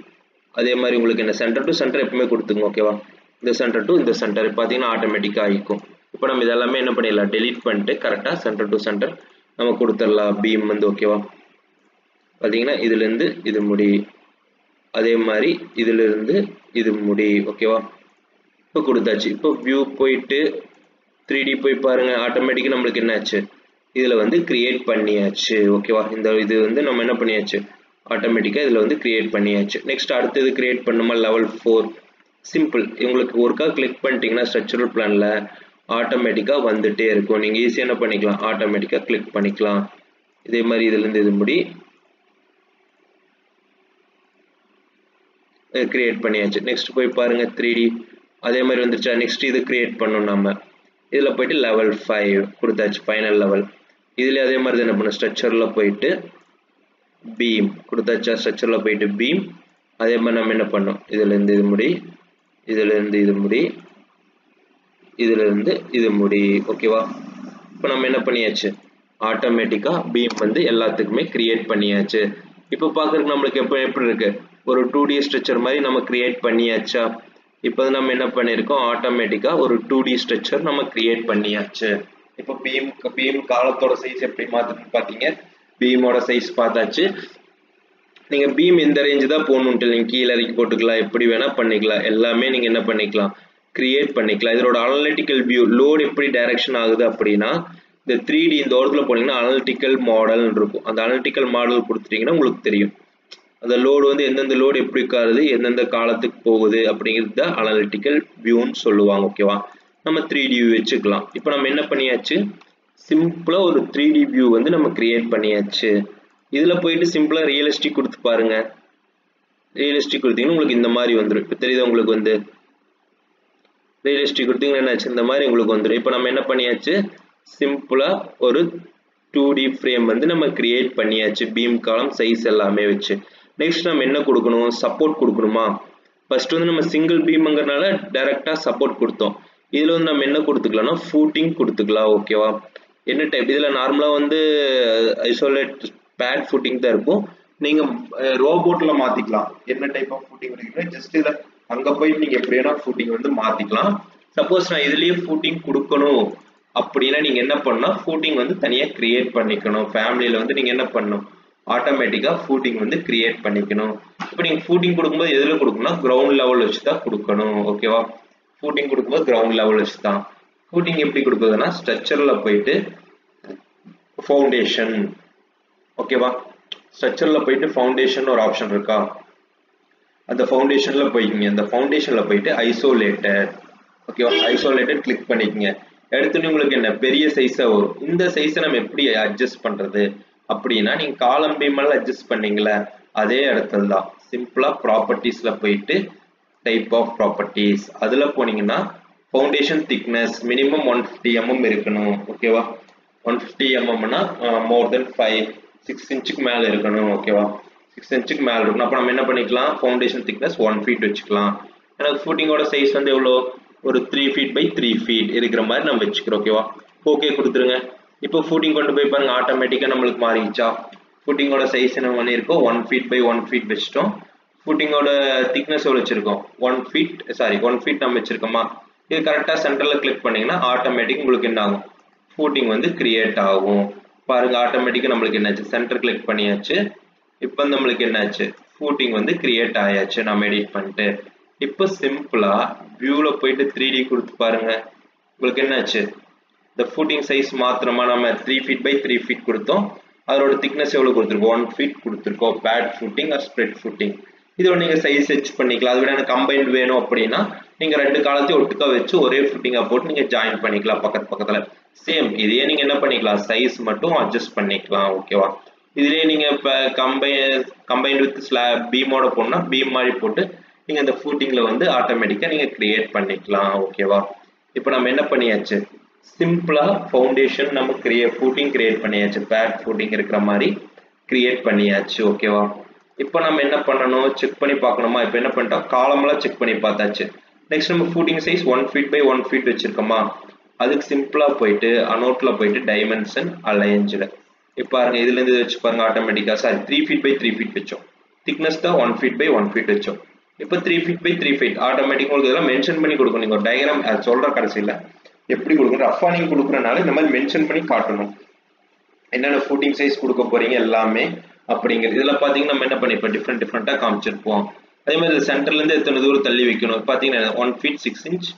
அதே மாதிரி உங்களுக்கு என்ன சென்டர் டு சென்டர் எப்பவுமே கொடுத்துங்க. ஓகேவா? இந்த சென்டர் டு இந்த சென்டர் பார்த்தீங்கன்னா ஆட்டோமேட்டிக்காக ஆகிக்கும். இப்போ நம்ம இதெல்லாமே என்ன பண்ணிடலாம், டெலீட் பண்ணிட்டு கரெக்டாக சென்டர் டு சென்டர் நம்ம கொடுத்துடலாம் பீம் வந்து. ஓகேவா? பார்த்தீங்கன்னா இதுலேருந்து இது முடி, அதே மாதிரி இதிலிருந்து இது முடி. ஓகேவா? இப்போ கொடுத்தாச்சு. இப்போ வியூ போயிட்டு 3D போய் பாருங்கள். ஆட்டோமேட்டிக்காக நம்மளுக்கு என்னாச்சு, இதில் வந்து கிரியேட் பண்ணியாச்சு. ஓகேவா? இந்த இது வந்து நம்ம என்ன பண்ணியாச்சு, ஆட்டோமேட்டிக்காக இதில் வந்து கிரியேட் பண்ணியாச்சு. நெக்ஸ்ட் அடுத்தது கிரியேட் பண்ணுமா லெவல் 4. சிம்பிள். உங்களுக்கு ஒருக்கா கிளிக் பண்ணிட்டீங்கன்னா ஸ்ட்ரக்சரல் பிளானில் ஆட்டோமேட்டிக்காக வந்துட்டே இருக்கும். நீங்கள் ஈஸியாக என்ன பண்ணிக்கலாம், ஆட்டோமேட்டிக்காக கிளிக் பண்ணிக்கலாம். இதே மாதிரி இதுலேருந்து இது முடி கிரியேட் பண்ணியாச்சு. நெக்ஸ்ட் போய் பாருங்கள் 3D அதே மாதிரி வந்துருச்சா. நெக்ஸ்ட் இது கிரியேட் பண்ணணும் நம்ம. இதில் போயிட்டு லெவல் 5 கொடுத்தாச்சு, ஃபைனல் லெவல். இதில் அதே மாதிரி தான் என்ன பண்ணணும், ஸ்ட்ரக்சரில் போயிட்டு பீம் கொடுத்தாச்சா. ஸ்ட்ரக்சரில் போயிட்டு பீம் அதே மாதிரி நம்ம என்ன பண்ணோம், இதுலேருந்து இது முடி, இதுலேருந்து இது முடி, இதுலேருந்து இது முடி. ஓகேவா? இப்போ நம்ம என்ன பண்ணியாச்சு, ஆட்டோமேட்டிக்காக பீம் வந்து எல்லாத்துக்குமே கிரியேட் பண்ணியாச்சு. இப்போ பார்க்குறதுக்கு நம்மளுக்கு எப்படி இருக்கு, ஒரு 2D ஸ்ட்ரக்சர் மாதிரி நம்ம கிரியேட் பண்ணியாச்சா. இப்போ நம்ம என்ன பண்ணியிருக்கோம், ஆட்டோமேட்டிக்காக ஒரு 2D ஸ்ட்ரக்சர் நம்ம கிரியேட் பண்ணியாச்சு. இப்போ பீம் காலத்தோட சைஸ் எப்படி மாற்றுன்னு பார்த்தீங்க, பீமோட சைஸ் பார்த்தாச்சு. நீங்கள் பீம் இந்த ரேஞ்சு தான் போகணுன்ட்டு நீங்கள் கீழே இறக்கி போட்டுக்கலாம், எப்படி வேணால் பண்ணிக்கலாம். எல்லாமே நீங்கள் என்ன பண்ணிக்கலாம், கிரியேட் பண்ணிக்கலாம். இதோட அனலிட்டிக்கல் வியூ லோடு எப்படி டைரக்ஷன் ஆகுது அப்படின்னா இந்த 3D இந்த ஓரத்தில் போனீங்கன்னா அனலிட்டிக்கல் மாடல் இருக்கும். அந்த அனலிட்டிக்கல் மாடல் கொடுத்துட்டீங்கன்னா உங்களுக்கு தெரியும் அந்த லோடு வந்து எந்தெந்த லோடு எப்படி இருக்காது, எந்தெந்த காலத்துக்கு போகுது அப்படிங்கிறது தான் அனலிட்டிக்கல் வியூன்னு சொல்லுவாங்க. ஓகேவா? நம்ம 3D வியூ வச்சுக்கலாம். இப்போ நம்ம என்ன பண்ணியாச்சு, சிம்பிளாக ஒரு 3D வியூ வந்து நம்ம கிரியேட் பண்ணியாச்சு. இதில் போயிட்டு சிம்பிளாக ரியலிஸ்டிக் கொடுத்து பாருங்க. ரியலிஸ்டிக் கொடுத்தீங்கன்னா உங்களுக்கு இந்த மாதிரி வந்துடும். இப்போ தெரியுது உங்களுக்கு வந்து ரியலிஸ்டிக் கொடுத்தீங்கன்னா என்னாச்சு, இந்த மாதிரி உங்களுக்கு வந்துடும். இப்போ நம்ம என்ன பண்ணியாச்சு, சிம்பிளாக ஒரு 2D ஃப்ரேம் வந்து நம்ம கிரியேட் பண்ணியாச்சு, பீம் காலம் சைஸ் எல்லாமே வச்சு. நெக்ஸ்ட் நம்ம என்ன கொடுக்கணும், சப்போர்ட் கொடுக்கணுமா. ஃபர்ஸ்ட் வந்து நம்ம சிங்கிள் பீம்ங்கிறதுனால டைரெக்டாக சப்போர்ட் கொடுத்தோம். இதில் வந்து நம்ம என்ன கொடுத்துக்கலாம்னா ஃபூட்டிங் கொடுத்துக்கலாம். ஓகேவா? என்ன டைப், இதில் நார்மலாக வந்து ஐசோலேட் பேட் ஃபூட்டிங் தான் இருக்கும். நீங்கள் ரோபோட்டில் மாற்றிக்கலாம். என்ன டைப் ஆஃப் ஃபூட்டிங் இருக்குன்னா ஜஸ்ட் இதில் அங்கே போய் நீங்கள் எப்படி வேணா ஃபூட்டிங் வந்து மாற்றிக்கலாம். சப்போஸ் நான் இதுலேயே ஃபூட்டிங் கொடுக்கணும் அப்படின்னா நீங்கள் என்ன பண்ணணும், ஃபூட்டிங் வந்து தனியாக கிரியேட் பண்ணிக்கணும். ஃபேமிலியில் வந்து நீங்கள் என்ன பண்ணணும், ஆட்டோமேட்டிக்காக ஃபூட்டிங் வந்து கிரியேட் பண்ணிக்கணும். இப்போ நீங்கள் ஃபூட்டிங் கொடுக்கும்போது எதில் கொடுக்கணும்னா கிரவுண்ட் லெவல் வச்சு தான் கொடுக்கணும். ஓகேவா? ஃபூட்டிங் கொடுக்கும்போது கிரவுண்ட் லெவல் வச்சு தான். ஃபூட்டிங் எப்படி கொடுக்குறதுன்னா ஸ்ட்ரக்சரில் போயிட்டு ஃபவுண்டேஷன். ஓகேவா? ஸ்ட்ரக்சரில் போயிட்டு ஃபவுண்டேஷன் ஒரு ஆப்ஷன் இருக்கா, அந்த ஃபவுண்டேஷனில் போய்க்கிங்க. அந்த ஃபவுண்டேஷனில் போயிட்டு ஐசோலேட்டட். ஓகேவா? ஐசோலேட்டட் கிளிக் பண்ணிக்கங்க. எடுத்துன்னு உங்களுக்கு என்ன பெரிய சைஸாக வரும். இந்த சைஸை நம்ம எப்படி அட்ஜஸ்ட் பண்ணுறது அப்படின்னா நீங்கள் காலம் பீமெல்லாம் அட்ஜஸ்ட் பண்ணீங்களே அதே இடத்துல தான் சிம்பிளாக ப்ராப்பர்ட்டிஸில் போயிட்டு டைப் ஆஃப் ப்ராப்பர்ட்டிஸ் அதில் போனீங்கன்னா ஃபவுண்டேஷன் திக்னஸ் மினிமம் 150 mm இருக்கணும். ஓகேவா? 150 mmனா மோர் தென் 5-6 இன்ச்சுக்கு மேலே இருக்கணும். ஓகேவா? 6 இன்ச்சுக்கு மேல இருக்கும். அப்ப நம்ம என்ன பண்ணிக்கலாம், ஃபவுண்டேஷன் திக்னஸ் 1 ஃபீட் வச்சுக்கலாம். எனக்கு ஃபூட்டிங்கோட சைஸ் வந்து எவ்வளோ, ஒரு 3 ஃபீட் பை 3 ஃபீட் இருக்கிற மாதிரி நம்ம வச்சுக்கிறோம். ஓகேவா, ஓகே கொடுத்துருங்க. இப்போ ஃபூட்டிங் கொண்டு போய் பாருங்க, ஆட்டோமேட்டிக்காக நம்மளுக்கு மாறிடுச்சா. ஃபூட்டிங்கோட சைஸ் என்ன பண்ணியிருக்கோம், 1 ஃபீட் பை 1 ஃபீட் வச்சுட்டோம். ஃபூட்டிங்கோட திக்னஸ் எவ்வளோ வச்சிருக்கோம், 1 ஃபீட் நம்ம வச்சிருக்கோமா. இது கரெக்டாக சென்டரில் கிளிக் பண்ணிங்கன்னா ஆட்டோமேட்டிக் உங்களுக்கு என்ன ஆகும், ஃபூட்டிங் வந்து கிரியேட் ஆகும். பாருங்க ஆட்டோமேட்டிக்காக நம்மளுக்கு என்னாச்சு, சென்டர் கிளிக் பண்ணியாச்சு. இப்போ நம்மளுக்கு என்னாச்சு, ஃபூட்டிங் வந்து கிரியேட் ஆயாச்சு நம்ம எடிட் பண்ணிட்டு. இப்போ சிம்பிளா வியூல போயிட்டு 3D கொடுத்து பாருங்க, உங்களுக்கு என்னாச்சு, இந்த ஃபூட்டிங் சைஸ் மாத்திரமா நம்ம 3 ஃபீட் பை 3 ஃபீட் கொடுத்தோம். அதோட திக்னஸ் எவ்வளவு கொடுத்துருக்கோம், 1 ஃபீட் கொடுத்துருக்கோம். Pad footing or spread footing. இதோட நீங்க சைஸ் செட் பண்ணிக்கலாம். அது விட எனக்கு கம்பைன்ட் வேணும் அப்படின்னா நீங்க ரெண்டு காலத்தையும் ஒட்டுக்கா வச்சு ஒரே ஃபுட்டிங்கா போட்டு நீங்க ஜாயின் பண்ணிக்கலாம் பக்கத்துல. சேம் இதே நீங்க என்ன பண்ணிக்கலாம், சைஸ் மட்டும் அட்ஜஸ்ட் பண்ணிக்கலாம். ஓகேவா, இதுலயே நீங்க இப்ப கம்பைன்ட் வித் ஸ்லாப் பீமோட போனா பீம் மாதிரி போட்டு நீங்க இந்த ஃபூட்டிங்ல வந்து ஆட்டோமேட்டிக்கா நீங்க கிரியேட் பண்ணிக்கலாம். ஓகேவா, இப்போ நம்ம என்ன பண்ணியாச்சு, சிம்பிளா ஃபவுண்டேஷன் நம்ம ஃபூட்டிங் கிரியேட் பண்ணியாச்சு. பேட் ஃபூட்டிங் இருக்கிற மாதிரி கிரியேட் பண்ணியாச்சு. ஓகேவா, இப்போ நம்ம என்ன பண்ணணும், செக் பண்ணி பார்க்கணுமா. இப்போ என்ன பண்ணிட்டோம், காலம்லாம் செக் பண்ணி பார்த்தாச்சு. நெக்ஸ்ட் நம்ம footing size 1 feet by 1 feet வச்சிருக்கோமா, அதுக்கு சிம்பிளா போயிட்டு அனோட்ல போயிட்டு டைமென்ஷன் அலைன்ஸ்ல இப்போ பாருங்க, இதுல இருந்து வச்சு பாருங்க ஆட்டோமேட்டிக்கா. சாரி 3 ஃபீட் பை 3 ஃபீட் வச்சோம். திக்னஸ் தான் 1 ஃபீட் பை 1 ஃபீட் வச்சோம். இப்போ 3 ஃபீட் பை 3 ஃபீட் ஆட்டோமேட்டிக் உங்களுக்கு இதெல்லாம் மென்ஷன் பண்ணி கொடுக்கணும். நீங்க ஒரு டயக்ராம் சொல்ற கடைசியில் எப்படி கொடுக்கணும், ரஃபா நீங்க கொடுக்குறனால இந்த மாதிரி மென்ஷன் பண்ணி காட்டணும் என்னென்ன ஃபூட்டிங் சைஸ் கொடுக்க போறீங்க எல்லாமே அப்படிங்கிறது. இதுல பாத்தீங்கன்னா நம்ம என்ன பண்ணிப்போம், டிஃப்ரெண்டா காமிச்சிருப்போம். அதே மாதிரி சென்டர்ல இருந்து எத்தனை தூரம் தள்ளி வைக்கணும் பாத்தீங்கன்னா 1 feet 6 inch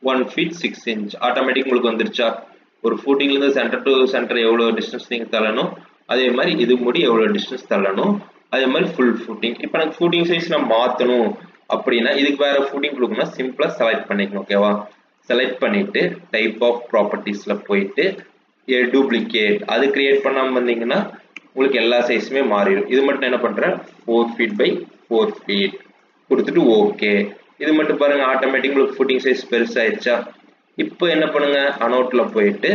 1 feet 6 inch automatic உங்களுக்கு வந்துருச்சா. ஒரு ஃபூட்டிங்ல இருந்து சென்டர் டு சென்டர் எவ்வளவு டிஸ்டன்ஸ் நீங்க தள்ளணும், அதே மாதிரி இது முடி எவ்வளவு டிஸ்டன்ஸ் தள்ளணும், அதே மாதிரி ஃபுல் ஃபூட்டிங். இப்போ எனக்கு ஃபூட்டிங் சைஸ் நான் மாத்தணும் அப்படின்னா இதுக்கு வேற ஃபூட்டிங் கொடுக்கணும்னா சிம்பிளா செலக்ட் பண்ணிக்கணும். ஓகேவா, செலக்ட் பண்ணிட்டு டைப் ஆஃப் ப்ராப்பர்ட்டிஸ்ல போயிட்டு டூப்ளிகேட் அது கிரியேட் பண்ணாம வந்தீங்கன்னா உங்களுக்கு எல்லா சைஸுமே மாறிடும். இது மட்டும் என்ன பண்றேன், 4 ஃபீட் பை 4 ஃபீட் கொடுத்துட்டு ஓகே. இது மட்டும் பாருங்க ஆட்டோமேட்டிக் உங்களுக்கு ஃபூட்டிங் சைஸ் பெருசாயிருச்சா. இப்போ என்ன பண்ணுங்க, அனோட்ல போயிட்டு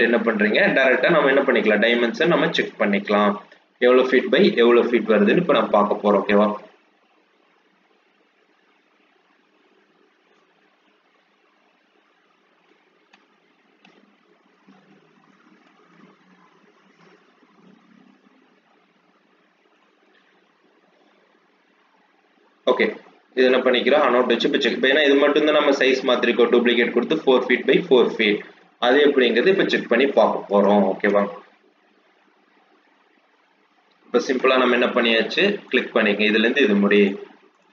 என்ன பண்றீங்க, டைரக்டா நம்ம என்ன பண்ணிக்கலாம், டைமென்ஷன் நம்ம செக் பண்ணிக்கலாம். எவ்வளவு ஃபீட் பை எவ்வளவு ஃபீட் வருதுன்னு இப்போ நம்ம பார்க்க போறோம். ஓகேவா, ஓகே இது என்ன பண்ணிக்கிறோம், அனோட் வச்சு இப்போ செக். ஏன்னா இது மட்டும் தான் நம்ம சைஸ் மாத்திருக்கோம், டூப்ளிகேட் கொடுத்து 4 ஃபீட் பை 4 ஃபீட் அது எப்படிங்கிறது இப்போ செக் பண்ணி பார்க்க போறோம். ஓகேவா, இப்போ சிம்பிளா நம்ம என்ன பண்ணியாச்சு, கிளிக் பண்ணிக்கங்க. இதுல இருந்து இது முடி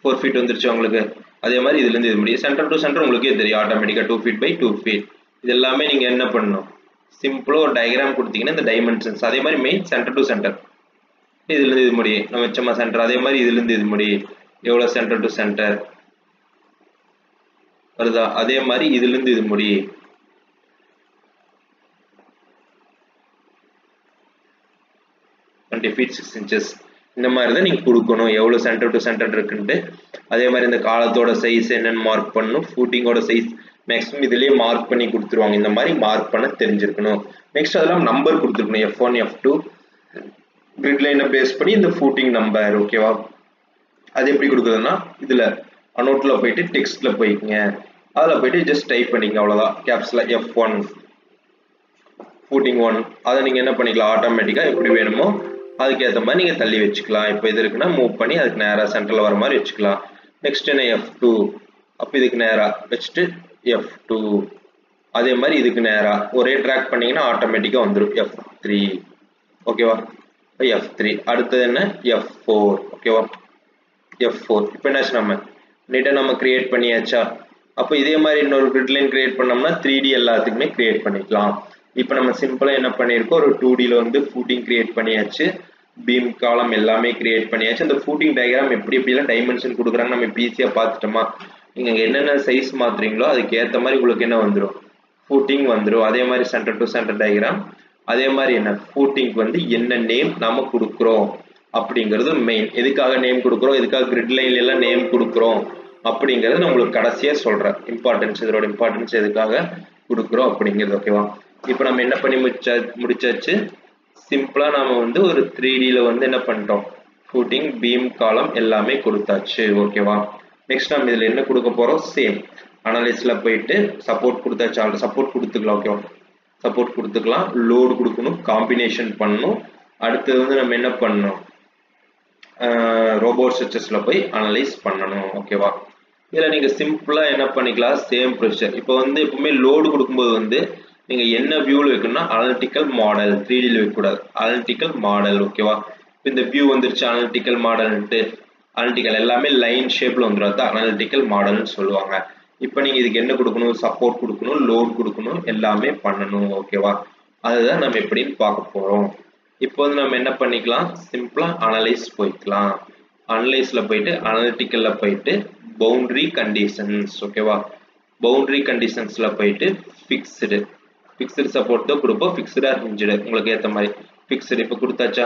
4 ஃபீட் வந்துருச்சு உங்களுக்கு. அதே மாதிரி இதுல இருந்து இது முடி சென்டர் டு சென்டர் உங்களுக்கே தெரியும் ஆட்டோமேட்டிக்கா 2 ஃபீட் பை 2 ஃபீட். இது எல்லாமே நீங்க என்ன பண்ணணும், சிம்பிளா ஒரு டயக்ராம் கொடுத்தீங்கன்னா இந்த டைமென்ஷன்ஸ் அதே மாதிரி மெயின் சென்டர் டு சென்டர் இதுல இருந்து இது முடி நம்ம வச்சமா சென்டர், அதே மாதிரி இதுல இருந்து இது முடி எவ்வளவு சென்டர் டு சென்டர் வருதா, அதே மாதிரி இதுல இருந்து இது முடி 20 feet 6 inches இந்த மாதிரி தான் நீங்க கொடுக்கணும், எவ்வளவு சென்டர் டு சென்டர் இருக்குன்னு. அதே மாதிரி இந்த காலத்தோட சைஸ் என்னன்னு மார்க் பண்ணணும், ஃபூட்டிங்கோட சைஸ் மேக்ஸிமம் இதுலயே மார்க் பண்ணி கொடுத்துருவாங்க. இந்த மாதிரி மார்க் பண்ண தெரிஞ்சிருக்கணும். நெக்ஸ்ட் அதெல்லாம் நம்பர் கொடுத்துருக்கணும், F1 F2 கிரிட் லைனை பேஸ் பண்ணி இந்த ஃபூட்டிங் நம்பர். ஓகேவா, அது எப்படி கொடுக்குறதுன்னா இதுல அனோட்ல போயிட்டு டெக்ஸ்ட்ல போய்க்குங்க, அதுல போயிட்டு ஜஸ்ட் டைப் பண்ணிக்கங்க, அவ்வளவுதான். கேப்ஸ்ல F1 ஃபூட்டிங் 1 அதை நீங்க என்ன பண்ணிக்கலாம், ஆட்டோமேட்டிக்கா எப்படி வேணுமோ அதுக்கேற்ற மாதிரி நீங்க தள்ளி வச்சுக்கலாம். இப்போ இது இருக்குன்னா மூவ் பண்ணி அதுக்கு நேரா சென்டர்ல வர மாதிரி வச்சுக்கலாம். நெக்ஸ்ட் என்ன F2 அப்போ இதுக்கு நேரா வச்சுட்டு F2 அதே மாதிரி இதுக்கு நேரா ஒரே ட்ராக் பண்ணீங்கன்னா ஆட்டோமேட்டிக்கா வந்துடும் F3. ஓகேவா, F3 அடுத்தது என்ன F4. ஓகேவா, F4 இப்போ என்னாச்சு, நம்ம நீட்டா நம்ம கிரியேட் பண்ணியாச்சா. அப்போ இதே மாதிரி இன்னொரு கிரிட் லைன் கிரியேட் பண்ணோம்னா 3D எல்லாத்துக்குமே கிரியேட் பண்ணிக்கலாம். இப்போ நம்ம சிம்பிளா என்ன பண்ணியிருக்கோம், ஒரு 2Dல வந்து ஃபூட்டிங் கிரியேட் பண்ணியாச்சு, பீம் காலம் எல்லாமே கிரியேட் பண்ணியாச்சு. அந்த ஃபூட்டிங் டயக்ராம் எப்படி எப்படிலாம் டைமென்ஷன் கொடுக்குறாங்க நம்ம ஈஸியா பார்த்துட்டோமா. நீங்க என்னென்ன சைஸ் மாத்துறீங்களோ அதுக்கு ஏற்ற மாதிரி உங்களுக்கு என்ன வந்துடும், ஃபூட்டிங் வந்துடும். அதே மாதிரி சென்டர் டு சென்டர் டயக்ராம், அதே மாதிரி என்ன ஃபூட்டிங் வந்து என்ன நேம் நாம கொடுக்குறோம் அப்படிங்கிறது மெயின். எதுக்காக நேம் கொடுக்குறோம், எதுக்காக கிரிட் லைன்ல எல்லாம் நேம் கொடுக்குறோம் அப்படிங்கிறது நான் உங்களுக்கு கடைசியா சொல்றேன். இம்பார்ட்டன்ஸ், இதோட இம்பார்ட்டன்ஸ் எதுக்காக கொடுக்குறோம் அப்படிங்கிறது. ஓகேவா, இப்போ நம்ம என்ன பண்ணி முடிச்சாச்சு, சிம்பிளா நாம வந்து ஒரு 3D ல வந்து என்ன பண்ணிட்டோம், ஃபூட்டிங், பீம், காலம் எல்லாமே கொடுத்தாச்சு. ஓகேவா? நெக்ஸ்ட் நம்ம இதுல என்ன கொடுக்க போறோம், சேம் அனலைஸ்ல போயிட்டு சப்போர்ட் கொடுத்தாச்சு. சப்போர்ட் கொடுத்துக்கலாம். ஓகேவா? சப்போர்ட் கொடுத்துக்கலாம், லோடு கொடுக்கணும், காம்பினேஷன் பண்ணணும். அடுத்து வந்து நம்ம என்ன பண்ணணும், ரோபோட் ஸ்ட்ரக்சர்ஸ்ல போய் அனலைஸ் பண்ணணும். ஓகேவா? இதுல நீங்க சிம்பிளா என்ன பண்ணிக்கலாம், சேம் ப்ரொசீஜர். இப்போ வந்து எப்பவுமே லோடு கொடுக்கும்போது வந்து நீங்க என்ன வியூல வைக்கணும்னா அனலிட்டிக்கல் மாடல், 3D ல வைக்க கூடாது, அனலிட்டிக்கல் மாடல். ஓகேவா? இந்த வியூ வந்துருச்சு அனலிட்டிக்கல் மாடல்ன்ட்டு, அனலிட்டிக்கல் எல்லாமே லைன் ஷேப்ல வந்துடும், அனலிட்டிக்கல் மாடல்னு சொல்லுவாங்க. இப்போ நீங்க இதுக்கு என்ன கொடுக்கணும், சப்போர்ட் கொடுக்கணும், லோட் கொடுக்கணும், எல்லாமே பண்ணணும். ஓகேவா? அதுதான் நம்ம எப்படின்னு பார்க்க போறோம். இப்போ வந்து நம்ம என்ன பண்ணிக்கலாம், சிம்பிளா அனலைஸ் போய்க்கலாம். அனலைஸ்ல போயிட்டு அனலிட்டிக்கல்ல போயிட்டு பவுண்டரி கண்டிஷன்ஸ். ஓகேவா? பவுண்டரி கண்டிஷன்ஸ்ல போயிட்டு ஃபிக்ஸ்டு சப்போர்ட் தான் கொடுப்போம், ஃபிக்ஸ்டா ஹிஞ்சுடு உங்களுக்கு ஏற்ற மாதிரி ஃபிக்ஸ்டு இப்போ கொடுத்தாச்சா.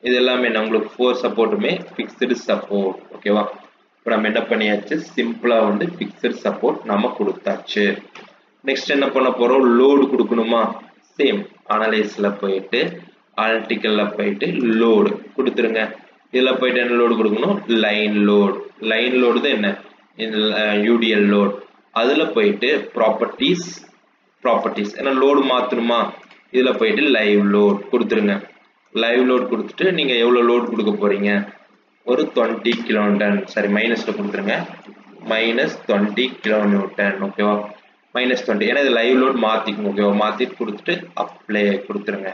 இது எல்லாமே என்ன, உங்களுக்கு 4 சப்போர்ட்டுமே ஃபிக்ஸ்டு சப்போர்ட். ஓகேவா? இப்போ நம்ம என்ன பண்ணியாச்சு, சிம்பிளா வந்து ஃபிக்ஸ்டு சப்போர்ட் நம்ம கொடுத்தாச்சு. நெக்ஸ்ட் என்ன பண்ண போறோம், லோடு கொடுக்கணுமா, சேம் அனலைஸ்ல போயிட்டு அனலிட்டிக்கல்ல போயிட்டு லோடு கொடுத்துருங்க. இதுல போயிட்டு என்ன லோடு கொடுக்கணும், லைன் லோடு. லைன் லோடு தான் என்ன, யூடிஎல் லோட். அதுல போயிட்டு ப்ராப்பர்ட்டிஸ் ஏன்னா லோடு மாத்தணுமா, இதுல போயிட்டு லைவ் லோட் கொடுத்துருங்க. லைவ் லோட் கொடுத்துட்டு நீங்க எவ்வளவு லோட் கொடுக்க போறீங்க, ஒரு 20 கிலோநியூட்டன், சாரி மைனஸ்ல கொடுத்துருங்க, -20 கிலோநியூட்டன். ஓகேவா? -20 ஏன்னா இது லைவ் லோட் மாத்திக்கணும். ஓகேவா? மாத்திட்டு கொடுத்துட்டு அப்ளை கொடுத்துருங்க,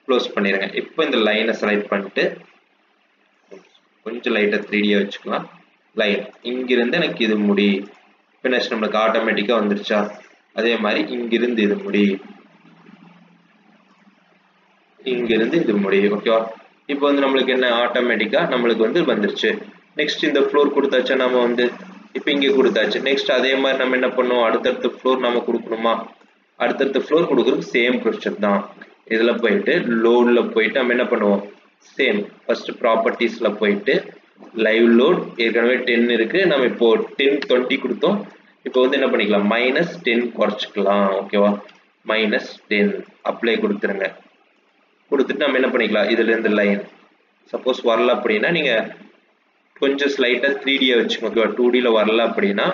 க்ளோஸ் பண்ணிடுங்க. இப்போ இந்த லைனை செலக்ட் பண்ணிட்டு கொஞ்சம் லைட்டா 3D வச்சுக்கலாம். லைன் இங்கிருந்து எனக்கு இது முடி ஃபினிஷ் நம்மளுக்கு ஆட்டோமேட்டிக்கா வந்துருச்சா. அதே மாதிரி இங்கிருந்து இது முடி, இங்கிருந்து இது முடி. ஓகேவா? இப்போ வந்து நம்மளுக்கு என்ன, ஆட்டோமேட்டிக்கா நம்மளுக்கு வந்து வந்துருச்சு. நெக்ஸ்ட் இந்த ஃப்ளோர் கொடுத்தாச்சா, நம்ம வந்து இப்போ இங்கே கொடுத்தாச்சு. நெக்ஸ்ட் அதே மாதிரி நம்ம என்ன பண்ணுவோம், அடுத்தடுத்த ஃப்ளோர் நம்ம கொடுக்கணுமா, அடுத்தடுத்த ஃப்ளோர் கொடுக்குறதுக்கு சேம் ப்ரொசீஜர் தான். இதுல போயிட்டு லோட்ல போயிட்டு நம்ம என்ன பண்ணுவோம், சேம் ஃபர்ஸ்ட் ப்ராப்பர்ட்டிஸ்ல போயிட்டு லைவ் லோட் ஏற்கனவே 10 இருக்கு, நம்ம இப்போ 10 20 கொடுத்தோம். இப்போ வந்து என்ன பண்ணிக்கலாம், -10 குறைச்சிக்கலாம். ஓகேவா? -10 அப்ளை கொடுத்துருங்க. கொடுத்துட்டு நம்ம என்ன பண்ணிக்கலாம், இதுல இருந்து லைன் சப்போஸ் வரல அப்படின்னா நீங்க கொஞ்சம் ஸ்லைட்டா 3D வச்சுக்கோங்க. ஓகேவா? 2D ல வரல அப்படின்னா,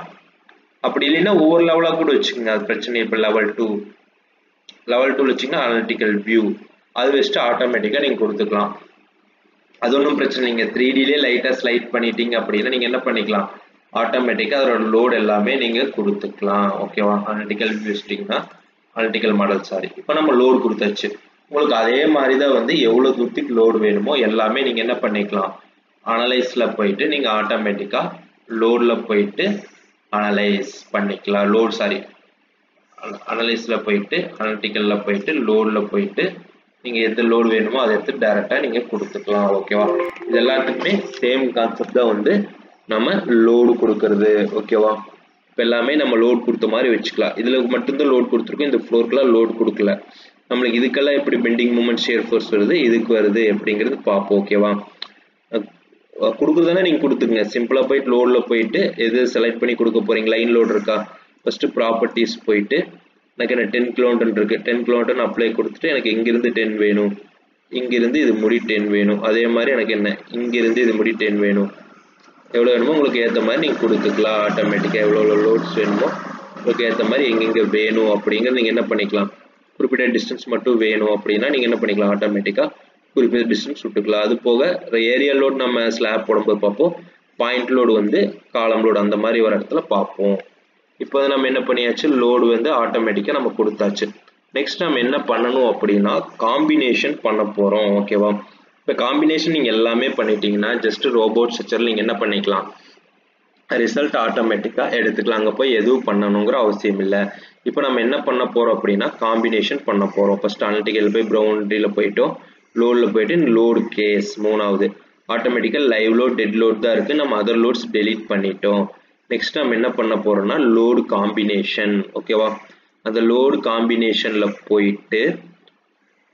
அப்படி இல்லைன்னா ஒவ்வொரு லெவலா கூட வச்சுக்கோங்க, அது பிரச்சனை. இப்போ லெவல் 2 வச்சுங்கன்னா அனலிட்டிக்கல் வியூ அது வச்சுட்டு ஆட்டோமேட்டிக்கா நீங்க கொடுத்துக்கலாம். அது ஒன்றும் பிரச்சனை. நீங்க 3D லே லைட்டா ஸ்லைட் பண்ணிட்டீங்க அப்படின்னா நீங்க என்ன பண்ணிக்கலாம், ஆட்டோமேட்டிக்கா அதோட லோட் எல்லாமே நீங்க கொடுத்துக்கலாம். ஓகேவா? அனலிட்டிக்கல் வியூ வச்சிட்டீங்கன்னா அனலிட்டிக்கல் மாடல், சாரி. இப்போ நம்ம லோடு கொடுத்தாச்சு. உங்களுக்கு அதே மாதிரி தான் வந்து எவ்வளவு தூரத்துக்கு லோடு வேணுமோ எல்லாமே நீங்க என்ன பண்ணிக்கலாம், அனலைஸ்ல போயிட்டு நீங்க ஆட்டோமேட்டிக்கா லோட்ல போயிட்டு அனலைஸ் பண்ணிக்கலாம். லோட், சாரி, அனலைஸ்ல போயிட்டு அனலிட்டிக்கல்ல போயிட்டு லோட்ல போயிட்டு நீங்க எந்த லோடு வேணுமோ அதை எடுத்து டைரக்டா நீங்க கொடுத்துக்கலாம். ஓகேவா? இது எல்லாத்துக்குமே சேம் கான்செப்ட் தான் வந்து நம்ம லோடு கொடுக்கறது. ஓகேவா? இப்போ எல்லாமே நம்ம லோட் கொடுத்த மாதிரி வச்சுக்கலாம். இதுல மட்டும்தான் லோட் கொடுத்துருக்கோம், இந்த ஃப்ளோருக்குலாம் லோட் கொடுக்கல. நம்மளுக்கு இதுக்கெல்லாம் எப்படி பெண்டிங் மூமெண்ட், ஷியர் ஃபோர்ஸ் வருது, இதுக்கு வருது எப்படிங்கிறது பார்ப்போம். ஓகேவா? கொடுக்குறதானே நீங்க கொடுத்துங்க. சிம்பிளா போயிட்டு லோட்ல போயிட்டு எது செலக்ட் பண்ணி கொடுக்க போறீங்க, லைன் லோட் இருக்கா, ஃபர்ஸ்ட் ப்ராப்பர்ட்டிஸ் போயிட்டு எனக்கு என்ன 10 கிலோமீட்டர் இருக்கு, 10 கிலோமீட்டர் அப்ளை கொடுத்துட்டு எனக்கு இங்கிருந்து 10 வேணும், இங்கிருந்து இது முடி 10 வேணும். அதே மாதிரி எனக்கு என்ன, இங்கிருந்து இது முடி 10 வேணும். எவ்வளவு வேணுமோ உங்களுக்கு ஏற்ற மாதிரி நீங்க கொடுத்துக்கலாம். ஆட்டோமேட்டிக்கா எவ்வளவு லோட்ஸ் வேணுமோ உங்களுக்கு ஏற்ற மாதிரி எங்கெங்க வேணும் அப்படிங்கிறது நீங்க என்ன பண்ணிக்கலாம். குறிப்பிட்ட டிஸ்டன்ஸ் மட்டும் வேணும் அப்படின்னா நீங்க என்ன பண்ணிக்கலாம், ஆட்டோமேட்டிக்கா குறிப்பிட்ட டிஸ்டன்ஸ் விட்டுக்கலாம். அது போக ஏரியா லோட் நம்ம ஸ்லாப் போடும்போது பார்ப்போம், பாயிண்ட் லோடு வந்து காலம் லோடு அந்த மாதிரி வர இடத்துல பார்ப்போம். இப்போ நம்ம என்ன பண்ணியாச்சு, லோடு வந்து ஆட்டோமேட்டிக்கா நம்ம கொடுத்தாச்சு. நெக்ஸ்ட் நம்ம என்ன பண்ணணும் அப்படின்னா காம்பினேஷன் பண்ண போறோம். ஓகேவா? இப்போ காம்பினேஷன் நீங்க எல்லாமே பண்ணிட்டீங்கன்னா ஜஸ்ட் ரோபோட் ஸ்ட்ரக்சர்ல நீங்க என்ன பண்ணிக்கலாம், ரிசல்ட் ஆட்டோமேட்டிக்கா எடுத்துக்கலாம். அங்க போய் எதுவும் பண்ணணுங்கிற அவசியம் இல்லை. இப்போ நம்ம என்ன பண்ண போறோம் அப்படின்னா காம்பினேஷன் பண்ண போறோம். ஃபர்ஸ்ட் அனலிட்டிக்கல் போய் பவுண்டரியில போயிட்டோம், லோட்ல போயிட்டு லோடு கேஸ் மூணாவது ஆட்டோமேட்டிக்கா லைவ் லோட், டெட் லோட் தான் இருக்கு, நம்ம அதர் லோட்ஸ் டெலீட் பண்ணிட்டோம். நெக்ஸ்ட் நம்ம என்ன பண்ண போறோம்னா லோடு காம்பினேஷன். ஓகேவா? அந்த லோடு காம்பினேஷன்ல போயிட்டு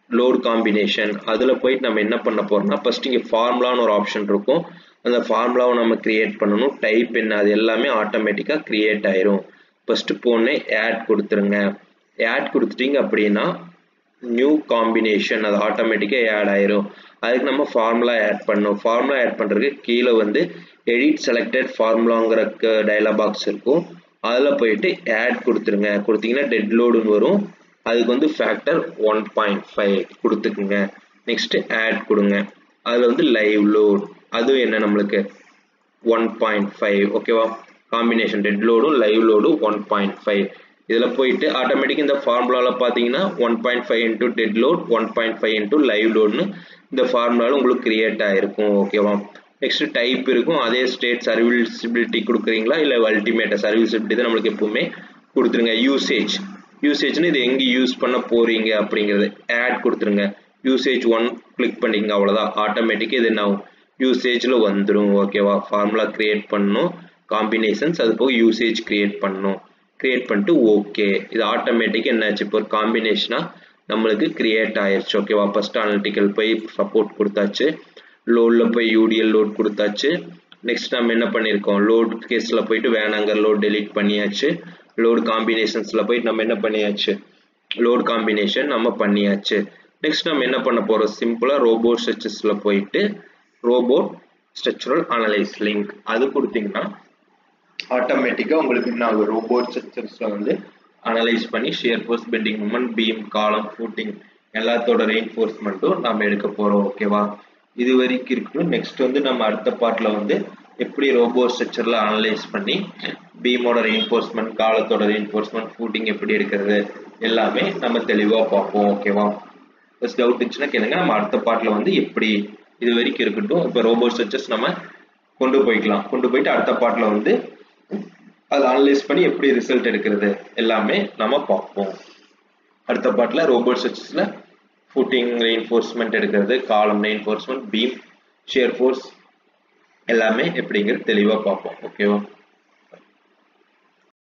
லோடு காம்பினேஷன் அதுல போயிட்டு நம்ம என்ன பண்ண போறோம்னா ஃபர்ஸ்ட் இங்க ஃபார்முலான்னு ஒரு ஆப்ஷன் இருக்கும், அந்த ஃபார்முலாவை நம்ம கிரியேட் பண்ணணும். டைப் என்ன, அது எல்லாமே ஆட்டோமேட்டிக்கா கிரியேட் ஆயிரும். ஃபர்ஸ்ட் போனே ஆட் கொடுத்துருங்க. ஆட் கொடுத்துட்டீங்க அப்படின்னா நியூ காம்பினேஷன் அது ஆட்டோமேட்டிக்காக ஆட் ஆயிரும். அதுக்கு நம்ம ஃபார்முலா ஆட் பண்ணணும். ஃபார்முலா ஆட் பண்ணுறதுக்கு கீழே வந்து எடிட் செலக்டட் ஃபார்முலாங்கிற டயலாக் பாக்ஸ் இருக்கும். அதில் போயிட்டு ஆட் கொடுத்துருங்க. கொடுத்தீங்கன்னா டெட் லோடுன்னு வரும். அதுக்கு வந்து ஃபேக்டர் 1.5 கொடுத்துக்குங்க. நெக்ஸ்ட்டு ஆட் கொடுங்க. அதில் வந்து லைவ் லோட் அதுவும் என்ன நம்மளுக்கு 1.5 ஓகேவா. காம்பினேஷன் டெட் லோடும் லைவ் லோடும் 1.5. இதில் போயிட்டு ஆட்டோமேட்டிக் இந்த ஃபார்முலாவில் பார்த்தீங்கன்னா 1.5 into dead load 1.5 into live லோட்னு இந்த ஃபார்முலாவில் உங்களுக்கு கிரியேட் ஆகிருக்கும் ஓகேவா. நெக்ஸ்ட் டைப் இருக்கும். அதே ஸ்டேட் சர்வீசபிலிட்டி கொடுக்குறீங்களா இல்லை அல்டிமேட்டாக சர்வீசபிலிட்டி தான் நம்மளுக்கு எப்பவுமே கொடுத்துருங்க. யூசேஜ்னு இது எங்கே யூஸ் பண்ண போகிறீங்க அப்படிங்கிறது ஆட் கொடுத்துருங்க. யூசேஜ் 1 கிளிக் பண்ணிங்க அவ்வளோதான். ஆட்டோமேட்டிக்காக இது நான் யூசேஜில் வந்துடும் ஓகேவா. ஃபார்முலா கிரியேட் பண்ணணும், காம்பினேஷன்ஸ் அது போக யூசேஜ் கிரியேட் பண்ணணும். கிரியேட் பண்ணிட்டு ஓகே. இது ஆட்டோமேட்டிக்காக என்னாச்சு இப்போ ஒரு காம்பினேஷனாக நம்மளுக்கு கிரியேட் ஆயிடுச்சு ஓகேவா. ஃபர்ஸ்ட் அனலிட்டிக்கல் போய் சப்போர்ட் கொடுத்தாச்சு, லோடில் போய் யூடிஎல் லோட் கொடுத்தாச்சு. நெக்ஸ்ட் நம்ம என்ன பண்ணியிருக்கோம், லோட் கேஸில் போயிட்டு வேணாங்க லோட் டெலீட் பண்ணியாச்சு. லோடு காம்பினேஷன்ஸில் போயிட்டு நம்ம என்ன பண்ணியாச்சு, லோட் காம்பினேஷன் நம்ம பண்ணியாச்சு. நெக்ஸ்ட் நம்ம என்ன பண்ண போகிறோம், சிம்பிளாக ரோபோட் ஸ்ட்ரக்சர்ஸில் போயிட்டு ரோபோட் ஸ்ட்ரக்சரல் அனலைஸ் லிங்க் அது கொடுத்தீங்கன்னா ஆட்டோமேட்டிக்காக உங்களுக்கு என்ன ஆகும், ரோபோட் ஸ்ட்ரக்சர்ஸில் வந்து அனலைஸ் பண்ணி shear force, bending moment, beam, column, footing எல்லாத்தோட ரெயின்ஃபோர்ஸ்மெண்ட்டும் நம்ம எடுக்க போகிறோம் ஓகேவா. இது வரைக்கும் இருக்கட்டும். நெக்ஸ்ட் வந்து நம்ம அடுத்த பார்ட்டில் வந்து எப்படி ரோபோட் ஸ்ட்ரக்சரில் அனலைஸ் பண்ணி பீமோட ரெயின்ஃபோர்ஸ்மெண்ட், காலத்தோட ரெயின்ஃபோர்ஸ்மெண்ட், ஃபூட்டிங் எப்படி எடுக்கிறது எல்லாமே நம்ம தெளிவாக பார்ப்போம் ஓகேவா. ஃபர்ஸ்ட் டவுட் இருந்துச்சுன்னா கேளுங்க. நம்ம அடுத்த பார்ட்டில் வந்து எப்படி இது வரைக்கும் இருக்கட்டும். இப்போ ரோபோட் ஸ்ட்ரக்சர்ஸ் நம்ம கொண்டு போயிட்டு அடுத்த பார்ட்டில் வந்து அதை அனலைஸ் பண்ணி எப்படி ரிசல்ட் எடுக்கிறது எல்லாமே நம்ம பார்ப்போம். அடுத்த பார்ட்டில் ரோபோட் ஸ்ட்ரக்சர்ஸில் ஃபூட்டிங் ரெயின்ஃபோர்ஸ்மெண்ட் எடுக்கிறது, காலம் ரெயின்ஃபோர்ஸ்மெண்ட், பீம், ஷியர் ஃபோர்ஸ் எல்லாமே எப்படிங்கிறது தெளிவாக பார்ப்போம் ஓகேவா.